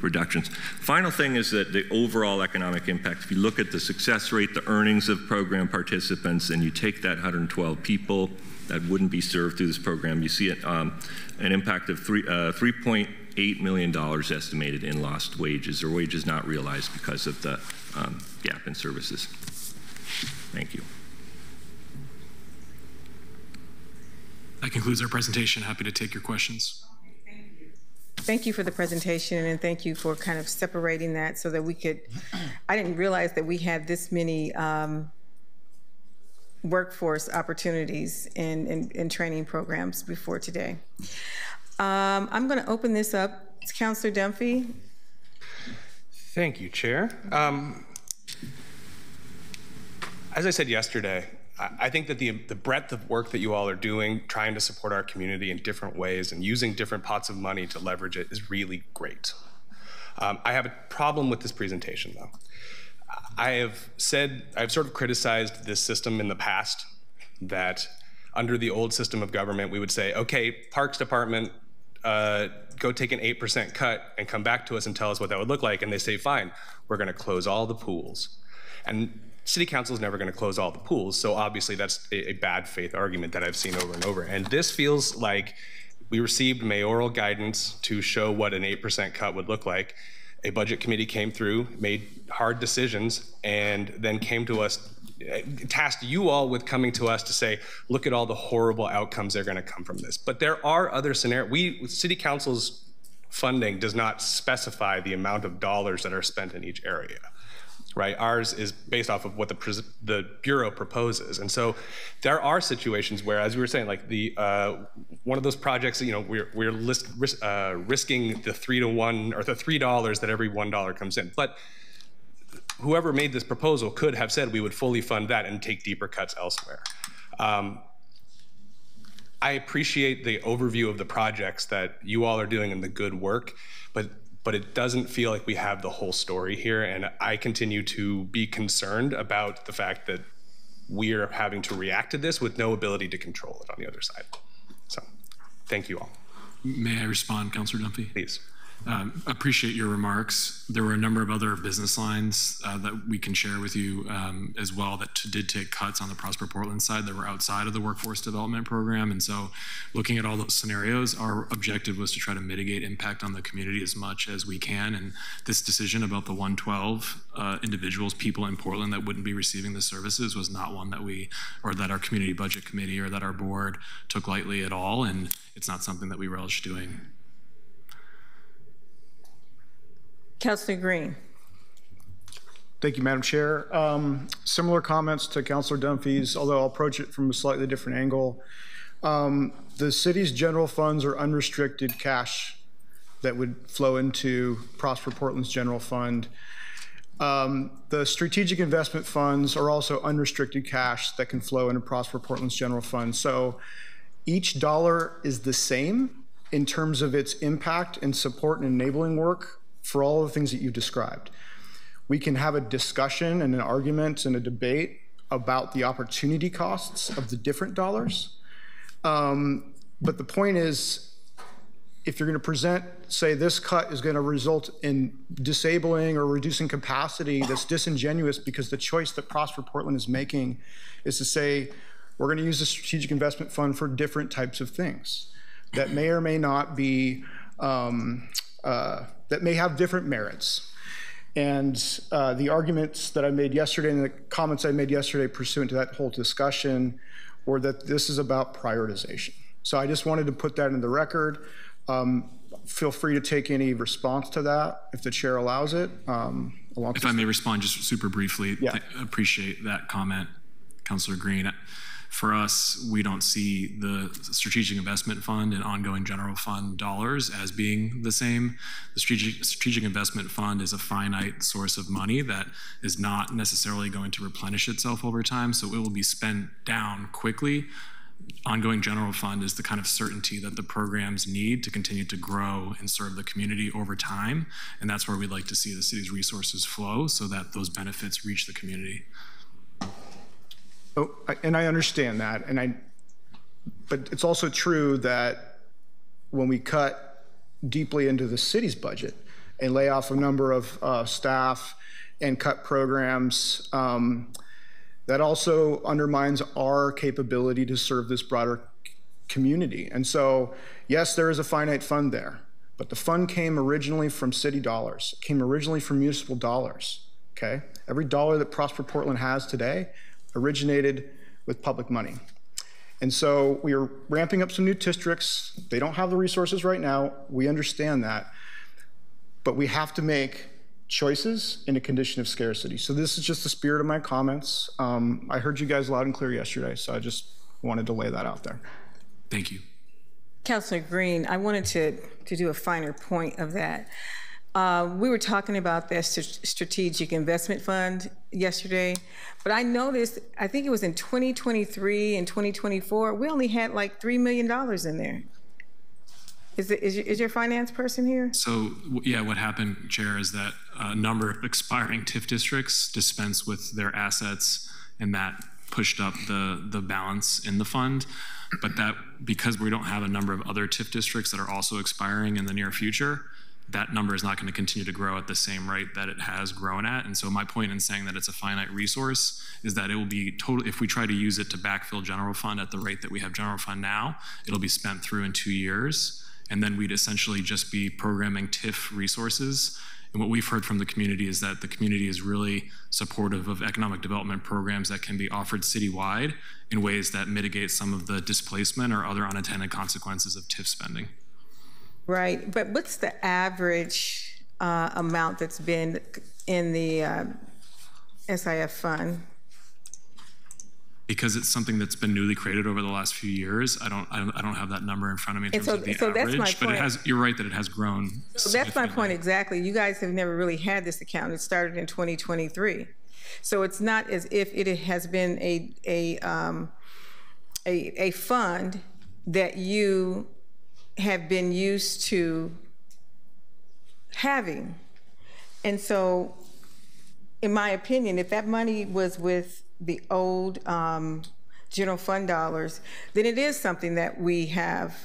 reductions. Final thing is that the overall economic impact, if you look at the success rate, the earnings of program participants, and you take that 112 people that wouldn't be served through this program, you see an impact of $3.8 million estimated in lost wages, or wages not realized because of the gap in services. Thank you. That concludes our presentation. Happy to take your questions. Thank you for the presentation, and thank you for kind of separating that so that we could, I didn't realize that we had this many workforce opportunities in training programs before today. I'm going to open this up to Councilor Dunphy. Thank you, Chair. As I said yesterday, I think that the breadth of work that you all are doing, trying to support our community in different ways and using different pots of money to leverage it is really great. I have a problem with this presentation, though. I've sort of criticized this system in the past, that under the old system of government, we would say, okay, Parks Department, go take an 8% cut and come back to us and tell us what that would look like. And they say, fine, we're gonna close all the pools. And City Council is never gonna close all the pools, so obviously that's a bad faith argument that I've seen over and over. And this feels like we received mayoral guidance to show what an 8% cut would look like. A budget committee came through, made hard decisions, and then came to us, tasked you all with coming to us to say, look at all the horrible outcomes that are gonna come from this. But there are other scenarios. City Council's funding does not specify the amount of dollars that are spent in each area, right? Ours is based off of what the Bureau proposes. And so there are situations where, as we were saying, like one of those projects, you know, we're risking the 3-to-1 or the $3 that every $1 comes in. But whoever made this proposal could have said we would fully fund that and take deeper cuts elsewhere. I appreciate the overview of the projects that you all are doing and the good work, but it doesn't feel like we have the whole story here. And I continue to be concerned about the fact that we are having to react to this with no ability to control it on the other side. So thank you all. May I respond, Councilor Dunphy? Please. Appreciate your remarks. There were a number of other business lines that we can share with you as well that did take cuts on the Prosper Portland side that were outside of the workforce development program. And so looking at all those scenarios, our objective was to try to mitigate impact on the community as much as we can. And this decision about the 112 individuals, people in Portland that wouldn't be receiving the services was not one that that our community budget committee or that our board took lightly at all. And it's not something that we relish doing. Councilor Green. Thank you, Madam Chair. Similar comments to Councilor Dunphy's, although I'll approach it from a slightly different angle. The city's general funds are unrestricted cash that would flow into Prosper Portland's general fund. The strategic investment funds are also unrestricted cash that can flow into Prosper Portland's general fund. So each dollar is the same in terms of its impact and support and enabling work for all the things that you've described. We can have a discussion and an argument and a debate about the opportunity costs of the different dollars. But the point is, if you're gonna present, say this cut is gonna result in disabling or reducing capacity, that's disingenuous, because the choice that Prosper Portland is making is to say, we're gonna use the strategic investment fund for different types of things that may or may not be, that may have different merits. And the arguments that I made yesterday and the comments I made yesterday pursuant to that whole discussion were that this is about prioritization. So I just wanted to put that in the record. Feel free to take any response to that if the chair allows it. If I may respond just super briefly, yeah. I appreciate that comment, Councilor Green. For us, we don't see the strategic investment fund and ongoing general fund dollars as being the same. The strategic investment fund is a finite source of money that is not necessarily going to replenish itself over time, so it will be spent down quickly. Ongoing general fund is the kind of certainty that the programs need to continue to grow and serve the community over time, and that's where we'd like to see the city's resources flow so that those benefits reach the community. Oh, and I understand that, but it's also true that when we cut deeply into the city's budget and lay off a number of staff and cut programs, that also undermines our capability to serve this broader community. And so, yes, there is a finite fund there, but the fund came originally from city dollars, it came originally from municipal dollars, okay? Every dollar that Prosper Portland has today originated with public money. And so we are ramping up some new districts. They don't have the resources right now. We understand that. But we have to make choices in a condition of scarcity. So this is just the spirit of my comments. I heard you guys loud and clear yesterday, so I just wanted to lay that out there. Thank you. Councilor Green, I wanted to do a finer point of that. We were talking about that strategic investment fund yesterday, but I noticed, I think it was in 2023 and 2024, we only had like $3 million in there. Is your finance person here? So, yeah, what happened, Chair, is that a number of expiring TIF districts dispensed with their assets, and that pushed up the balance in the fund. But that, because we don't have a number of other TIF districts that are also expiring in the near future, that number is not going to continue to grow at the same rate that it has grown at. And so my point in saying that it's a finite resource is that it will be total, if we try to use it to backfill general fund at the rate that we have general fund now, it'll be spent through in 2 years. And then we'd essentially just be programming TIF resources. And what we've heard from the community is that the community is really supportive of economic development programs that can be offered citywide in ways that mitigate some of the displacement or other unintended consequences of TIF spending. Right, but what's the average amount that's been in the SIF fund? Because it's something that's been newly created over the last few years, I don't have that number in front of me in terms of the so average. That's my point. But you're right that it has grown. So that's my point exactly. You guys have never really had this account. It started in 2023, so it's not as if it has been a fund that you have been used to having. And so, in my opinion, if that money was with the old general fund dollars, then it is something that we have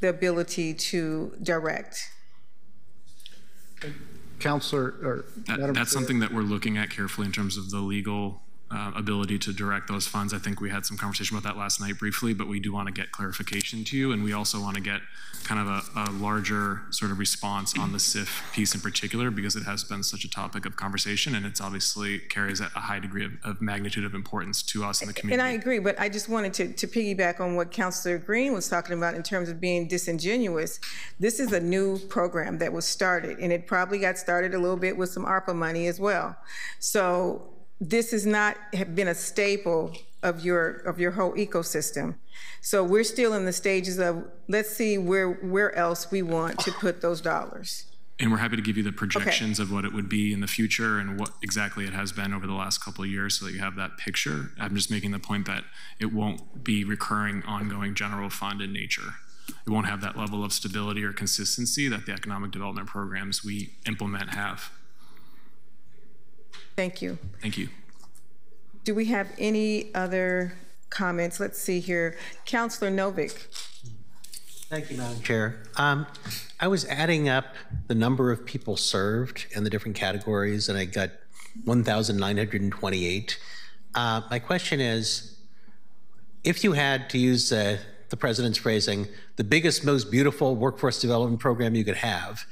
the ability to direct. Counselor, or that's something that we're looking at carefully in terms of the legal ability to direct those funds. I think we had some conversation about that last night briefly, but we do want to get clarification to you, and we also want to get kind of a larger sort of response on the SIF piece in particular, because it has been such a topic of conversation, and it's obviously carries a high degree of magnitude of importance to us in the community. And I agree, but I just wanted to piggyback on what Councilor Green was talking about in terms of being disingenuous. This is a new program that was started, and it probably got started a little bit with some ARPA money as well. So this has not been a staple of your whole ecosystem. So we're still in the stages of, let's see where else we want to put those dollars. And we're happy to give you the projections of what it would be in the future and what exactly it has been over the last couple of years so that you have that picture. I'm just making the point that it won't be recurring, ongoing general fund in nature. It won't have that level of stability or consistency that the economic development programs we implement have. Thank you. Thank you. Do we have any other comments? Let's see here. Councilor Novick. Thank you, Madam Chair. I was adding up the number of people served in the different categories, and I got 1,928. My question is, if you had to use the president's phrasing, the biggest, most beautiful workforce development program you could have,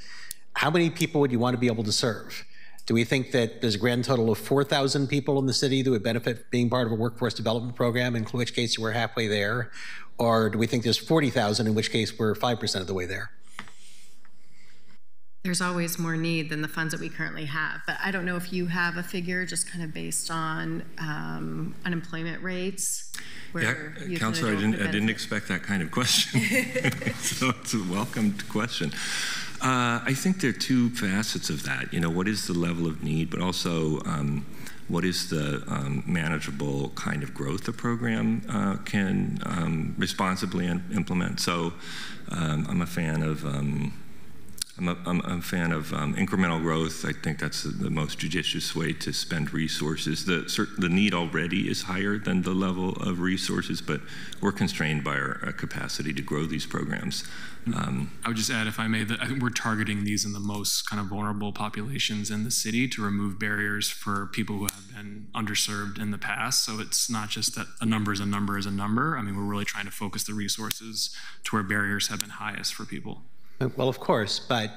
how many people would you want to be able to serve? Do we think that there's a grand total of 4,000 people in the city that would benefit being part of a workforce development program, in which case we're halfway there? Or do we think there's 40,000, in which case we're 5% of the way there? There's always more need than the funds that we currently have. But I don't know if you have a figure just kind of based on unemployment rates. Where yeah, Councilor, I didn't expect that kind of question. So it's a welcomed question. I think there are two facets of that. You know, what is the level of need, but also what is the manageable kind of growth the program can responsibly implement. So I'm a fan of incremental growth. I think that's the most judicious way to spend resources. The need already is higher than the level of resources, but we're constrained by our capacity to grow these programs. I would just add, if I may, that I think we're targeting these in the most kind of vulnerable populations in the city to remove barriers for people who have been underserved in the past. So it's not just that a number is a number is a number. I mean, we're really trying to focus the resources to where barriers have been highest for people. Well, of course, but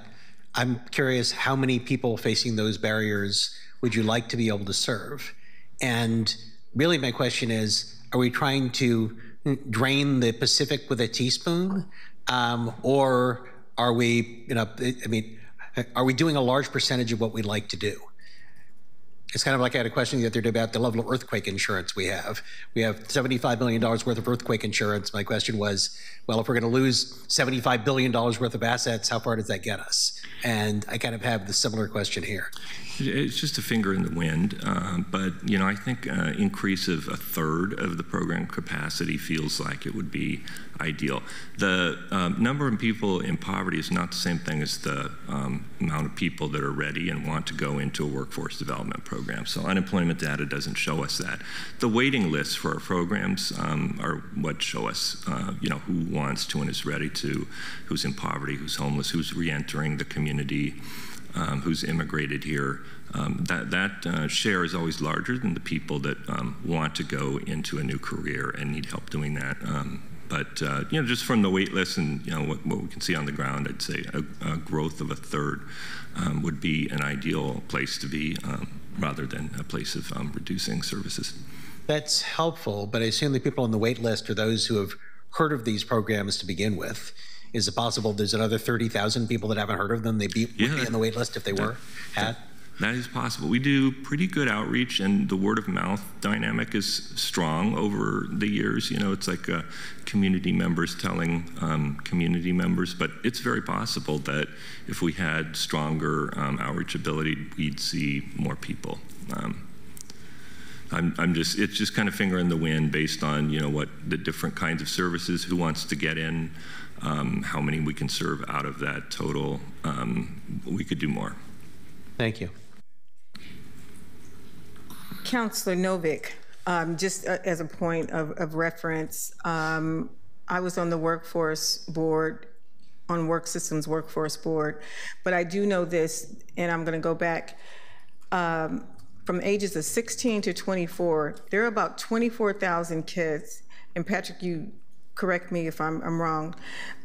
I'm curious, how many people facing those barriers would you like to be able to serve? And really my question is, are we trying to drain the Pacific with a teaspoon? Or are we, are we doing a large percentage of what we'd like to do? It's kind of like I had a question the other day about the level of earthquake insurance we have. We have $75 million worth of earthquake insurance. My question was, well, if we're going to lose $75 billion worth of assets, how far does that get us? And I kind of have the similar question here. It's just a finger in the wind, but I think increase of a third of the program capacity feels like it would be ideal. The number of people in poverty is not the same thing as the amount of people that are ready and want to go into a workforce development program. So unemployment data doesn't show us that. The waiting lists for our programs are what show us, who wants to and is ready to, who's in poverty, who's homeless, who's reentering the community, who's immigrated here. That share is always larger than the people that want to go into a new career and need help doing that. But just from the wait list and what we can see on the ground, I'd say a growth of a third would be an ideal place to be, rather than a place of reducing services. That's helpful, but I assume the people on the wait list are those who have heard of these programs to begin with. Is it possible there's another 30,000 people that haven't heard of them? Would be on the wait list if they had? That is possible. We do pretty good outreach, and the word of mouth dynamic is strong over the years. It's like community members telling community members, but it's very possible that if we had stronger outreach ability, we'd see more people. It's just kind of finger in the wind based on, what the different kinds of services, who wants to get in, how many we can serve out of that total. We could do more. Thank you. Councilor Novick, just as a point of reference, I was on the workforce board, on Work Systems Workforce Board, but I do know this, and I'm going to go back, from ages of 16 to 24, there are about 24,000 kids, and Patrick, you correct me if I'm wrong,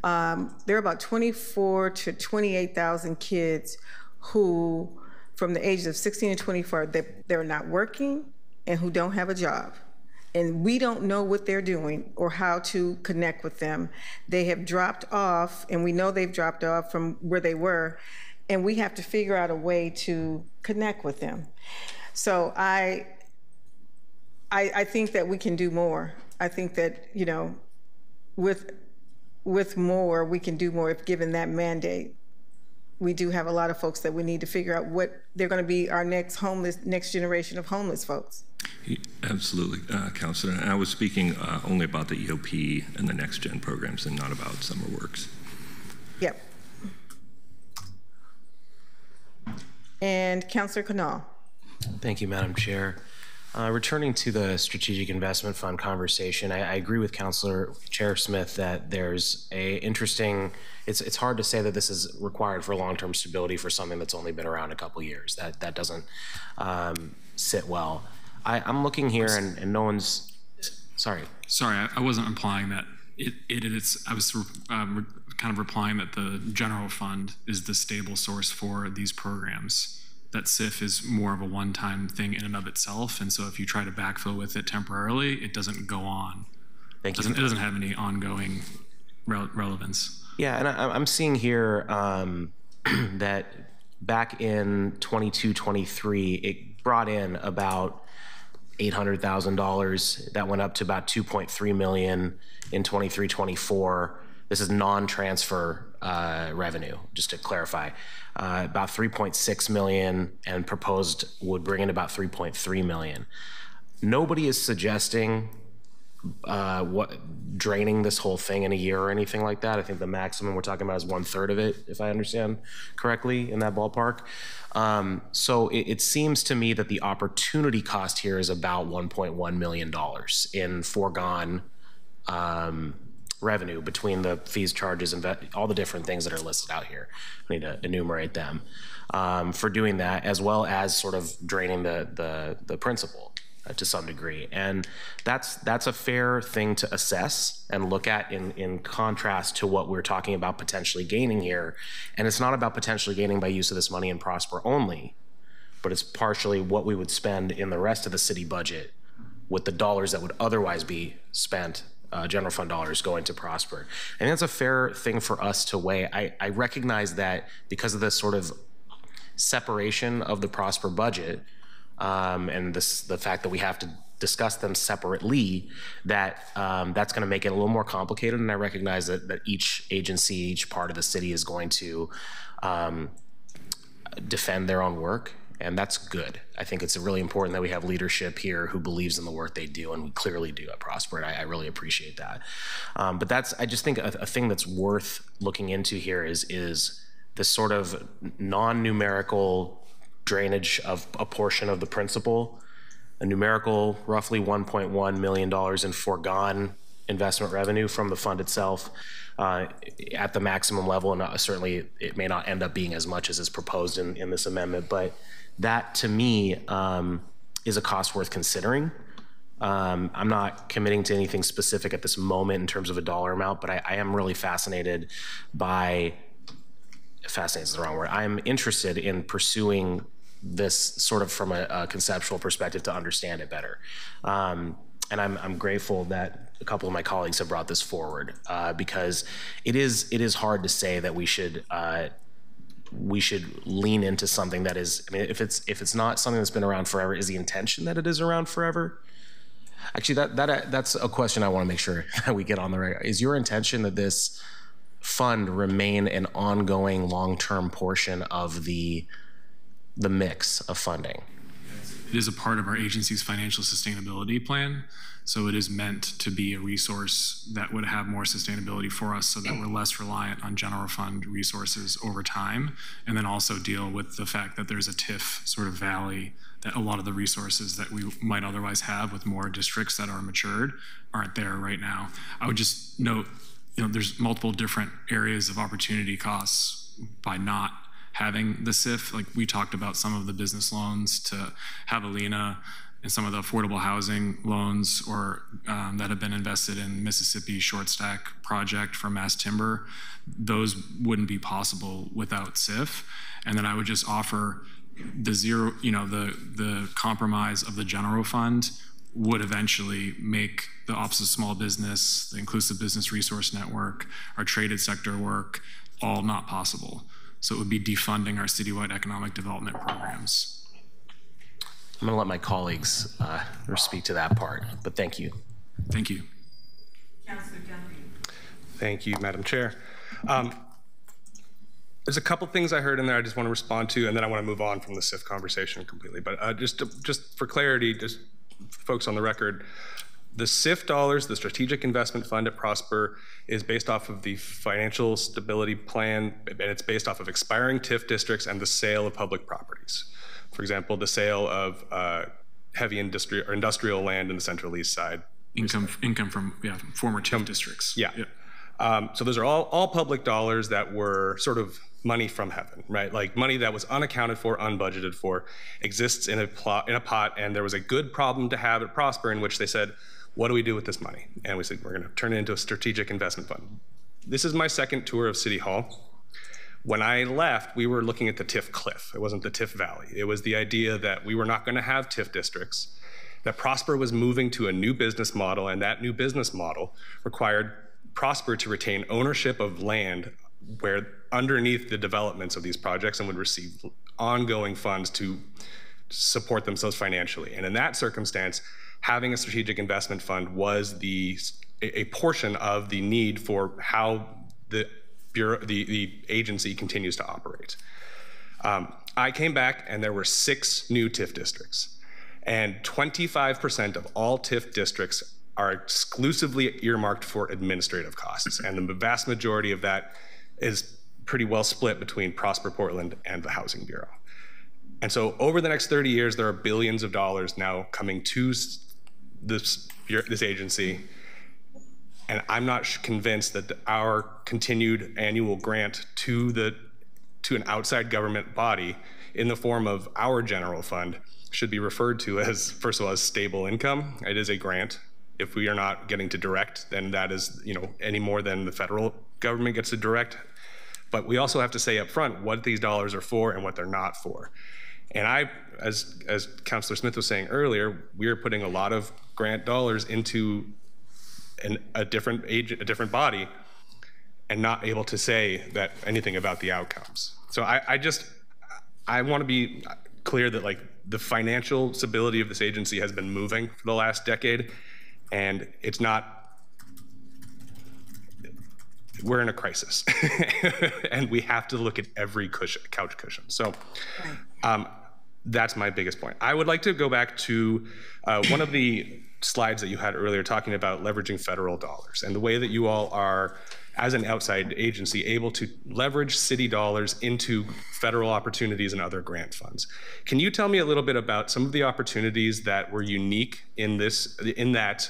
there are about 24 to 28,000 kids who, from the ages of 16 to 24, they're not working and who don't have a job. And we don't know what they're doing or how to connect with them. They have dropped off, and we know they've dropped off from where they were, and we have to figure out a way to connect with them. So I think that we can do more. I think that, with more, we can do more if given that mandate. We do have a lot of folks that we need to figure out what they're going to be our next generation of homeless folks. Absolutely, Councilor. And I was speaking only about the EOP and the Next Gen programs and not about Summer Works. Yep. And Councilor Canal. Thank you, Madam Chair. Returning to the Strategic Investment Fund conversation, I agree with Councilor Chair Smith that there's a interesting, it's hard to say that this is required for long-term stability for something that's only been around a couple years. That doesn't sit well. I'm looking here and no one's, sorry. Sorry, I wasn't implying that I was kind of replying that the general fund is the stable source for these programs. That SIF is more of a one-time thing in and of itself, and so if you try to backfill with it temporarily, it doesn't go on. Thank you. It doesn't have any ongoing relevance. Yeah, and I'm seeing here that back in 22-23, it brought in about $800,000. That went up to about $2.3 million in 23-24. This is non-transfer revenue, just to clarify. About 3.6 million, and proposed would bring in about 3.3 million. Nobody is suggesting draining this whole thing in a year or anything like that. I think the maximum we're talking about is 1/3 of it, if I understand correctly, in that ballpark. So it seems to me that the opportunity cost here is about $1.1 million in foregone revenue between the fees, charges, and all the different things that are listed out here. I need to enumerate them for doing that, as well as sort of draining the principal to some degree. And that's a fair thing to assess and look at in contrast to what we're talking about potentially gaining here. And it's not about potentially gaining by use of this money in Prosper only, but it's partially what we would spend in the rest of the city budget with the dollars that would otherwise be spent, general fund dollars going to Prosper. And that's a fair thing for us to weigh. I recognize that because of this sort of separation of the Prosper budget, and the fact that we have to discuss them separately, that's going to make it a little more complicated. And I recognize that each agency, each part of the city is going to defend their own work, and that's good. I think it's really important that we have leadership here who believes in the work they do, and we clearly do at Prosper, and I really appreciate that. But I just think a thing that's worth looking into here is this sort of non-numerical drainage of a portion of the principal, a numerical roughly $1.1 million in foregone investment revenue from the fund itself at the maximum level, and certainly it may not end up being as much as is proposed in this amendment, but that to me is a cost worth considering. I'm not committing to anything specific at this moment in terms of a dollar amount, but I am really fascinated by, fascinated is the wrong word, I'm interested in pursuing this sort of from a conceptual perspective to understand it better. And I'm grateful that a couple of my colleagues have brought this forward because it is hard to say that we should lean into something that is, I mean, if it's not something that's been around forever, is the intention that it is around forever? Actually, that's a question I want to make sure that we get on the right. Is your intention that this fund remain an ongoing long-term portion of the mix of funding? It is a part of our agency's financial sustainability plan. So it is meant to be a resource that would have more sustainability for us so that we're less reliant on general fund resources over time, and then also deal with the fact that there's a TIF sort of valley that a lot of the resources that we might otherwise have with more districts that are matured aren't there right now. I would just note, there's multiple different areas of opportunity costs by not having the SIF. Like we talked about some of the business loans to Javelina and some of the affordable housing loans or that have been invested in Mississippi Short Stack project for mass timber. Those wouldn't be possible without SIF. And then I would just offer the zero, the compromise of the general fund would eventually make the Office of Small Business, the Inclusive Business Resource Network, our traded sector work, all not possible. So it would be defunding our citywide economic development programs. I'm gonna let my colleagues speak to that part, but thank you. Thank you. Councilor Dunphy. Thank you, Madam Chair. There's a couple things I heard in there I just want to respond to, and then I want to move on from the SIF conversation completely. But just for clarity, just folks on the record, the SIF dollars, the Strategic Investment Fund at Prosper, is based off of the Financial Stability Plan, and it's based off of expiring TIF districts and the sale of public properties. For example, the sale of heavy industry or industrial land in the Central East Side. Income from former TIF districts. Yeah. So those are all public dollars that were sort of money from heaven, right? Like money that was unaccounted for, unbudgeted for, exists in a pot, and there was a good problem to have at Prosper in which they said, what do we do with this money? And we said, we're gonna turn it into a strategic investment fund. This is my second tour of City Hall. When I left, we were looking at the TIF cliff. It wasn't the TIF valley. It was the idea that we were not gonna have TIF districts, that Prosper was moving to a new business model, and that new business model required Prosper to retain ownership of land where underneath the developments of these projects and would receive ongoing funds to support themselves financially. And in that circumstance, having a strategic investment fund was a portion of the need for how the agency continues to operate. I came back and there were 6 new TIF districts, and 25% of all TIF districts are exclusively earmarked for administrative costs, and the vast majority of that is pretty well split between Prosper Portland and the Housing Bureau. And so over the next 30 years, there are billions of dollars now coming to this agency, and I'm not convinced that our continued annual grant to an outside government body in the form of our general fund should be referred to as, first of all, as stable income. It is a grant. If we are not getting to direct, then that is, any more than the federal government gets to direct. But we also have to say up front what these dollars are for and what they're not for. And as Councilor Smith was saying earlier, we are putting a lot of grant dollars into a different body and not able to say anything about the outcomes. So I want to be clear that the financial stability of this agency has been moving for the last decade, and it's not, we're in a crisis, and we have to look at every couch cushion. So that's my biggest point. I would like to go back to one of the slides that you had earlier talking about leveraging federal dollars and the way that you all are, as an outside agency, able to leverage city dollars into federal opportunities and other grant funds. Can you tell me a little bit about some of the opportunities that were unique in that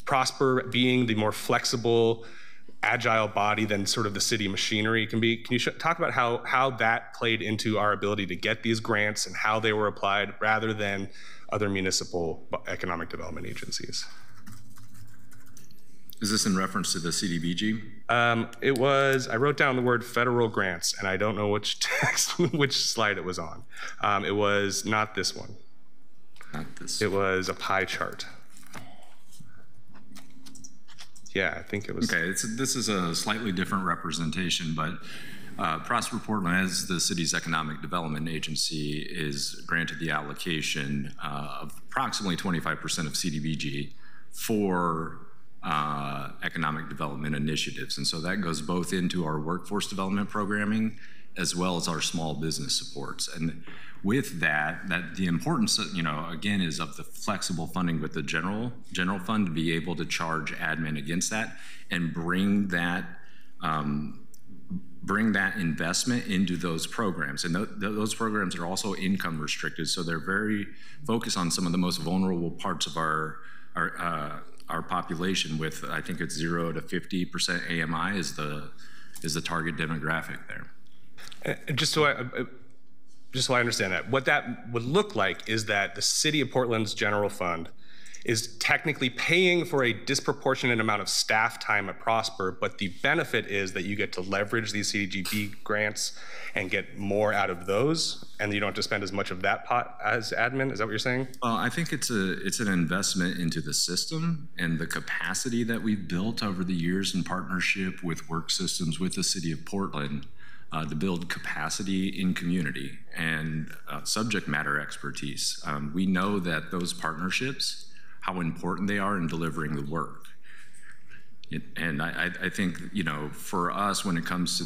Prosper being the more flexible, agile body than sort of the city machinery can be? Can you talk about how that played into our ability to get these grants and how they were applied rather than other municipal economic development agencies? Is this in reference to the CDBG? It was, I wrote down the word federal grants, and I don't know which text, which slide it was on. It was not this one. Not this. It was a pie chart. Yeah, I think it was. Okay, this is a slightly different representation, but Prosper Portland, as the city's economic development agency, is granted the allocation of approximately 25% of CDBG for economic development initiatives. And so that goes both into our workforce development programming as well as our small business supports. And with that the importance, again, is of the flexible funding with the general fund to be able to charge admin against that and bring that investment into those programs. And those programs are also income restricted, so they're very focused on some of the most vulnerable parts of our population. With, I think it's 0 to 50% AMI is the target demographic there. Just so I understand that, what that would look like is that the City of Portland's general fund is technically paying for a disproportionate amount of staff time at Prosper, but the benefit is that you get to leverage these CDBG grants and get more out of those, and you don't have to spend as much of that pot as admin. Is that what you're saying? Well, I think it's an investment into the system and the capacity that we've built over the years in partnership with Work Systems with the City of Portland to build capacity in community and subject matter expertise. We know that those partnerships, how important they are in delivering the work. And I think, for us, when it comes to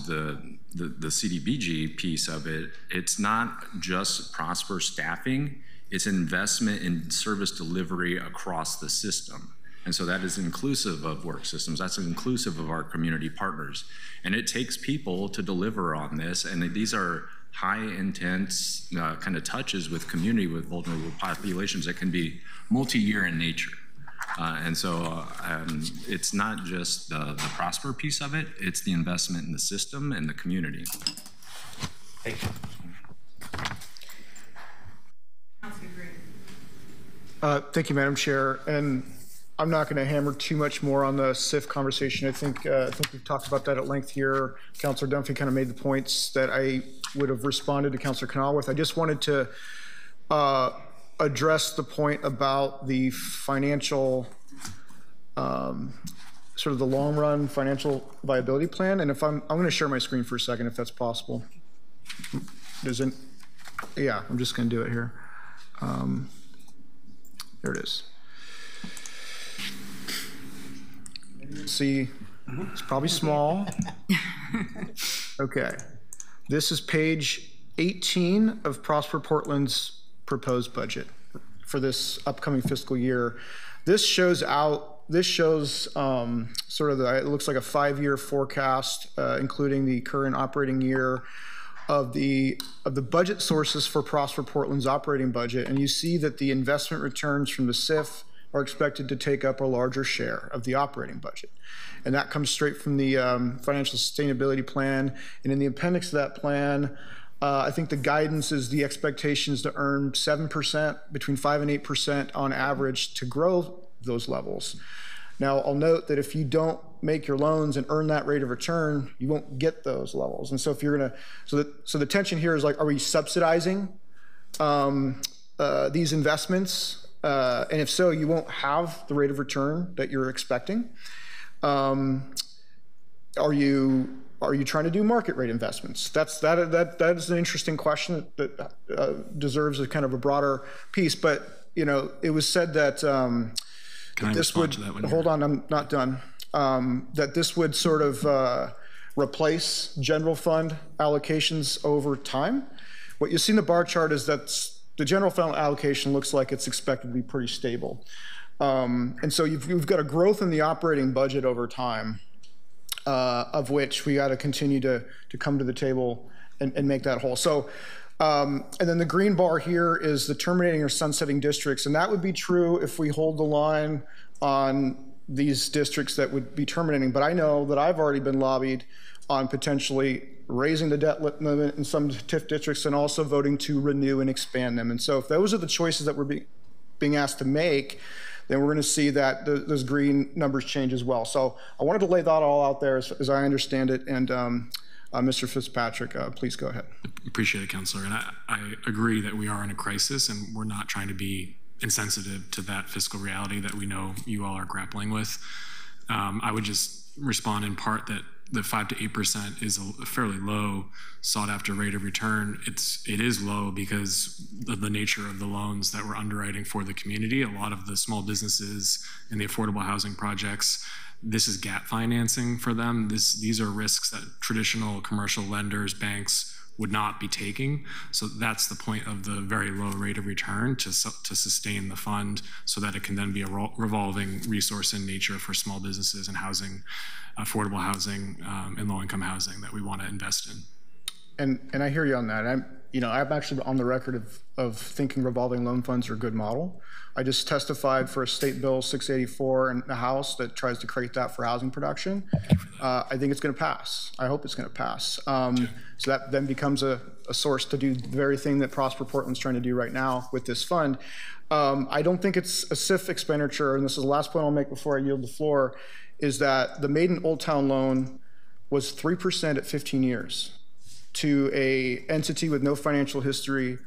the CDBG piece of it, it's not just Prosper staffing, it's investment in service delivery across the system. And so that is inclusive of Work Systems, that's inclusive of our community partners. And it takes people to deliver on this, and these are high intense kind of touches with community with vulnerable populations that can be multi-year in nature. And so it's not just the Prosper piece of it, it's the investment in the system and the community. Thank you. Thank you, Madam Chair. And I'm not going to hammer too much more on the SIF conversation. I think we've talked about that at length here. Councilor Dunphy kind of made the points that I would have responded to Councilor Canal with. I just wanted to address the point about the financial, sort of the long run financial viability plan. And if I'm going to share my screen for a second, if that's possible. Yeah, I'm just going to do it here. There it is. See, it's probably small. Okay. This is page 18 of Prosper Portland's proposed budget for this upcoming fiscal year. This shows sort of it looks like a 5-year forecast, including the current operating year of the budget sources for Prosper Portland's operating budget. And you see that the investment returns from the SIF are expected to take up a larger share of the operating budget. And that comes straight from the financial sustainability plan. And in the appendix of that plan, I think the guidance is the expectations to earn 7%, between 5 and 8% on average to grow those levels. Now, I'll note that if you don't make your loans and earn that rate of return, you won't get those levels. And so if you're gonna, so the tension here is like, are we subsidizing these investments? And if so, you won't have the rate of return that you're expecting. Are you Are you trying to do market rate investments? That is an interesting question that deserves a kind of a broader piece. But it was said that this would, hold on, I'm not done. That this would sort of replace general fund allocations over time. What you see in the bar chart is that the general fund allocation looks like it's expected to be pretty stable. And so you've got a growth in the operating budget over time, of which we got to continue to come to the table and make that whole. So, and then the green bar here is the terminating or sunsetting districts. And that would be true if we hold the line on these districts that would be terminating. But I know that I've already been lobbied on potentially raising the debt limit in some TIF districts and also voting to renew and expand them. And so if those are the choices that we're being asked to make, then we're going to see that those green numbers change as well. So I wanted to lay that all out there as I understand it. And Mr. Fitzpatrick, please go ahead. Appreciate it, Councilor. And I agree that we are in a crisis, and we're not trying to be insensitive to that fiscal reality that we know you all are grappling with. I would just respond in part that the 5 to 8% is a fairly low sought-after rate of return. It is low because of the nature of the loans that we're underwriting for the community. A lot of the small businesses and the affordable housing projects, this is gap financing for them. These are risks that traditional commercial lenders, banks would not be taking. So that's the point of the very low rate of return, to sustain the fund so that it can then be a revolving resource in nature for small businesses and housing, affordable housing, and low-income housing that we want to invest in. And I hear you on that. I'm actually on the record of thinking revolving loan funds are a good model. I just testified for a State Bill 684 in the House that tries to create that for housing production. I think it's going to pass. I hope it's going to pass. So that then becomes a source to do the very thing that Prosper Portland's trying to do right now with this fund. I don't think it's a SIF expenditure, and this is the last point I'll make before I yield the floor, is that the Maiden Old Town loan was 3% at 15 years to a entity with no financial history,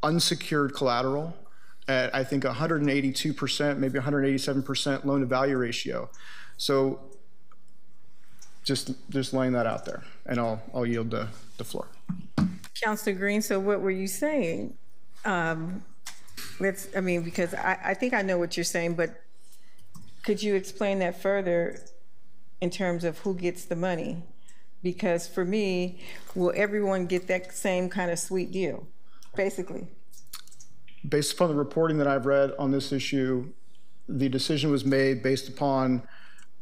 unsecured collateral, at I think 182%, maybe 187% loan to value ratio. So just laying that out there, and I'll yield the floor. Councilor Green, so what were you saying? Because I think I know what you're saying, but could you explain that further in terms of who gets the money? Because for me, will everyone get that same kind of sweet deal, basically? Based upon the reporting that I've read on this issue, the decision was made based upon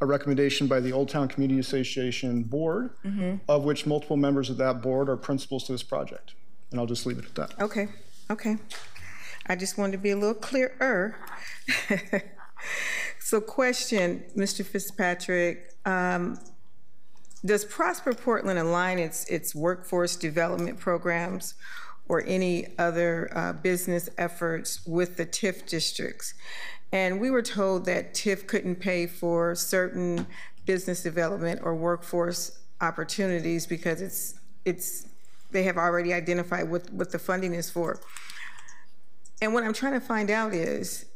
a recommendation by the Old Town Community Association board, of which multiple members of that board are principals to this project. And I'll just leave it at that. Okay. I just wanted to be a little clearer. So question, Mr. Fitzpatrick, does Prosper Portland align its workforce development programs or any other business efforts with the TIF districts? And we were told that TIF couldn't pay for certain business development or workforce opportunities because they have already identified what the funding is for. And what I'm trying to find out is,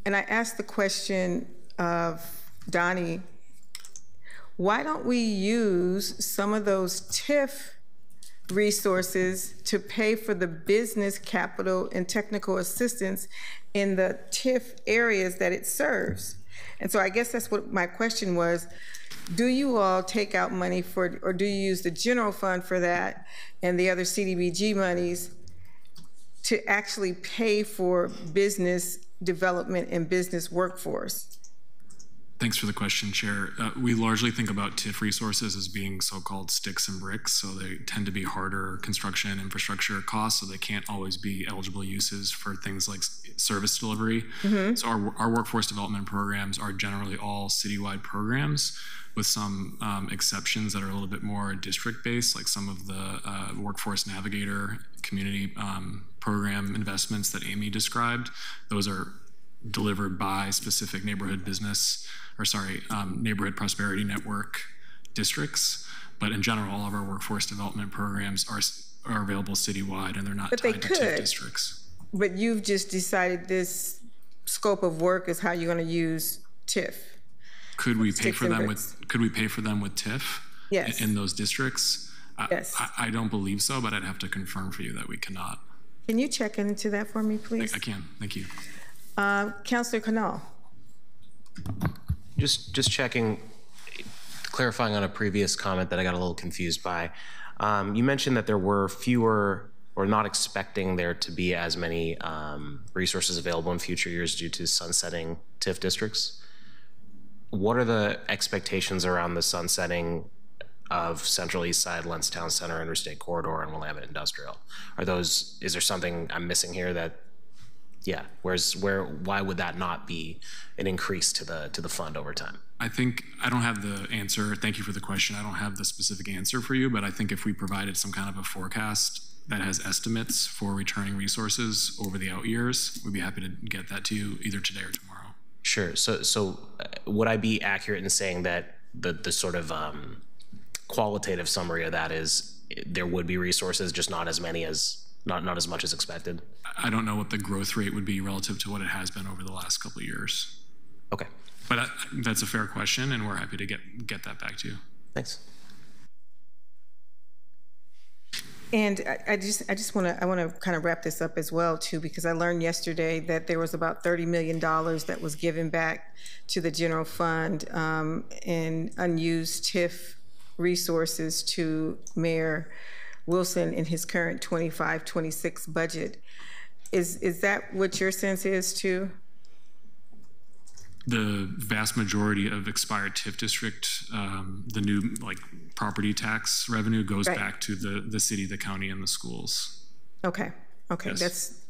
and I asked the question of Donnie, why don't we use some of those TIF resources to pay for the business capital and technical assistance in the TIF areas that it serves? And so I guess that's what my question was. Do you all take out money for, or do you use the general fund for that and the other CDBG monies to actually pay for business development and business workforce? Thanks for the question, Chair. We largely think about TIF resources as being so-called sticks and bricks, so they tend to be harder construction infrastructure costs, so they can't always be eligible uses for things like service delivery. So our workforce development programs are generally all citywide programs, with some exceptions that are a little bit more district-based, like some of the Workforce Navigator community program investments that Amy described. Those are delivered by specific neighborhood prosperity network districts. But in general, all of our workforce development programs are available citywide, and they're not tied to TIF districts. But you've just decided this scope of work is how you're going to use TIF. Could we pay for them with TIF? Yes. in those districts. Yes. I don't believe so, but I'd have to confirm for you that we cannot. Can you check into that for me, please? I can. Thank you. Councilor Canal. Just checking, clarifying on a previous comment that I got a little confused by. You mentioned that there were fewer, or not expecting there to be as many resources available in future years due to sunsetting TIF districts. What are the expectations around the sunsetting of Central East Side, Lentz Town Center, Interstate Corridor, and Willamette Industrial? Is there something I'm missing here that, yeah, why would that not be an increase to the fund over time? I think I don't have the answer. Thank you for the question. I don't have the specific answer for you, but I think if we provided some kind of a forecast that has estimates for returning resources over the out years, we'd be happy to get that to you either today or tomorrow. Sure. So would I be accurate in saying that the sort of qualitative summary of that is there would be resources, just not as many as not as much as expected? I don't know what the growth rate would be relative to what it has been over the last couple of years. Okay. But that's a fair question, and we're happy to get that back to you. Thanks. And I want to kind of wrap this up as well too, because I learned yesterday that there was about $30 million that was given back to the general fund in unused TIF resources to Mayor Wilson in his current 25-26 budget. Is that what your sense is too? The vast majority of expired TIF district, the new property tax revenue goes back to the city, the county, and the schools. Okay. Yes.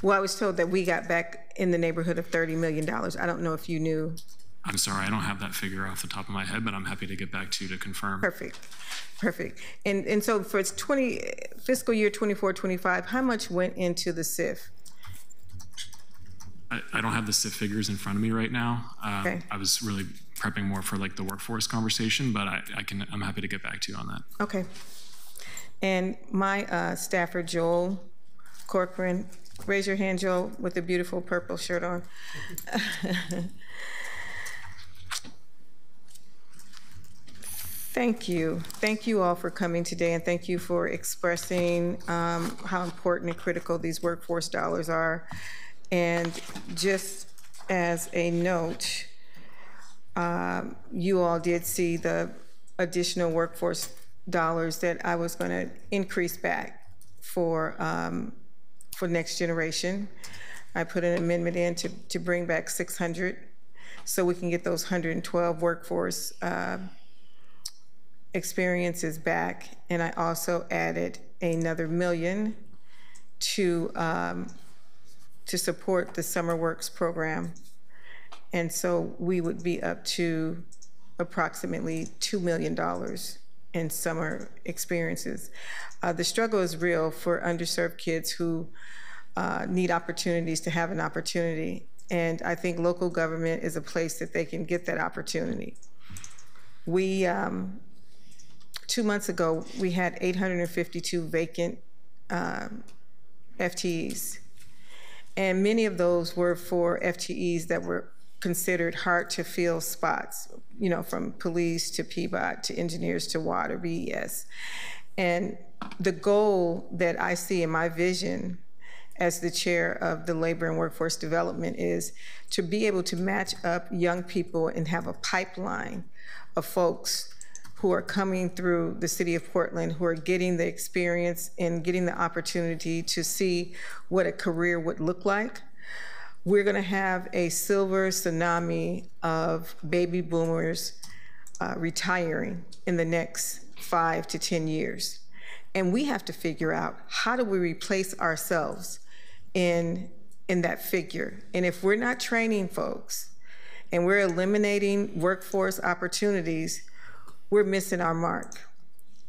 Well, I was told that we got back in the neighborhood of $30 million. I don't know if you knew. I'm sorry, I don't have that figure off the top of my head, but I'm happy to get back to you to confirm. Perfect. And so for fiscal year 24-25, how much went into the SIF? I don't have the SIF figures in front of me right now. Okay. I was really prepping more for the workforce conversation, but I'm happy to get back to you on that. Okay. And my staffer, Joel Corcoran, raise your hand, Joel, with the beautiful purple shirt on. Thank you. Thank you all for coming today, and thank you for expressing how important and critical these workforce dollars are. And just as a note, you all did see the additional workforce dollars that I was going to increase back for Next Generation. I put an amendment in to bring back 600 so we can get those 112 workforce experiences back. And I also added another $1 million to support the Summer Works program. And so we would be up to approximately $2 million in summer experiences. The struggle is real for underserved kids who need opportunities to have an opportunity. And I think local government is a place that they can get that opportunity. We, 2 months ago, we had 852 vacant FTEs. And many of those were for FTEs that were considered hard to fill spots, from police to PBOT to engineers to water, BES. And the goal that I see in my vision as the chair of the Labor and Workforce Development is to be able to match up young people and have a pipeline of folks who are coming through the city of Portland, who are getting the experience and getting the opportunity to see what a career would look like. We're gonna have a silver tsunami of baby boomers retiring in the next 5 to 10 years. And we have to figure out, how do we replace ourselves in that figure? And if we're not training folks and we're eliminating workforce opportunities, we're missing our mark.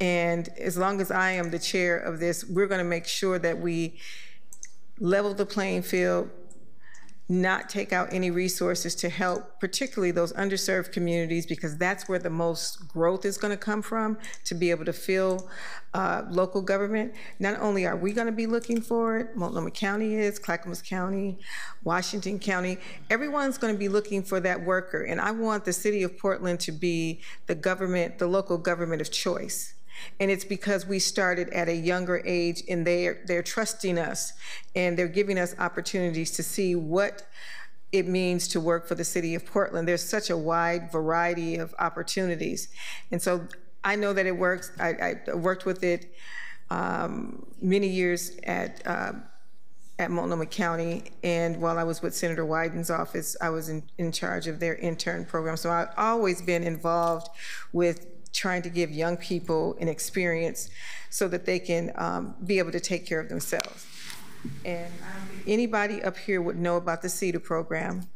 And as long as I am the chair of this, we're gonna make sure that we level the playing field, not take out any resources to help, particularly those underserved communities, because that's where the most growth is going to come from, to be able to fill local government. Not only are we going to be looking for it, Multnomah County is, Clackamas County, Washington County, everyone's going to be looking for that worker. And I want the city of Portland to be the government, the local government of choice. And it's because we started at a younger age, and they're trusting us, and they're giving us opportunities to see what it means to work for the city of Portland. There's such a wide variety of opportunities. And so I know that it works. I worked with it many years at Multnomah County, and while I was with Senator Wyden's office, I was in charge of their intern program. So I've always been involved with trying to give young people an experience so that they can be able to take care of themselves. And I don't think anybody up here would know about the CETA program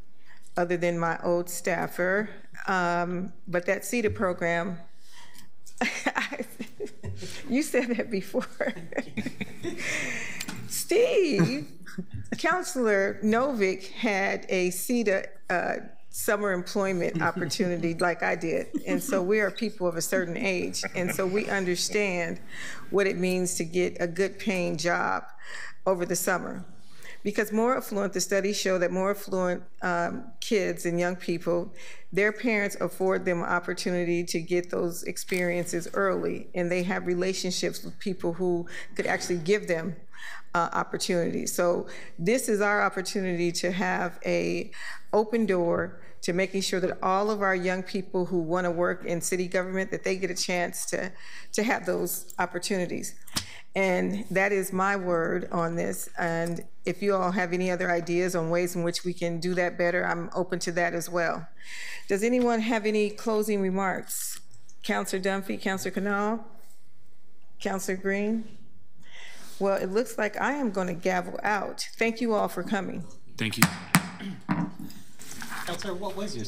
other than my old staffer. But that CETA program, you said that before. Steve, Councilor Novick had a CETA summer employment opportunity like I did. And so we are people of a certain age. And so we understand what it means to get a good paying job over the summer. Because more affluent, the studies show that more affluent kids and young people, their parents afford them an opportunity to get those experiences early, and they have relationships with people who could actually give them opportunities. So this is our opportunity to have an open door to making sure that all of our young people who want to work in city government, that they get a chance to have those opportunities. And that is my word on this. And if you all have any other ideas on ways in which we can do that better, I'm open to that as well. Does anyone have any closing remarks? Councilor Dunphy, Councilor Canal, Councilor Green? Well, it looks like I am going to gavel out. Thank you all for coming. Thank you. Councilor, what was your...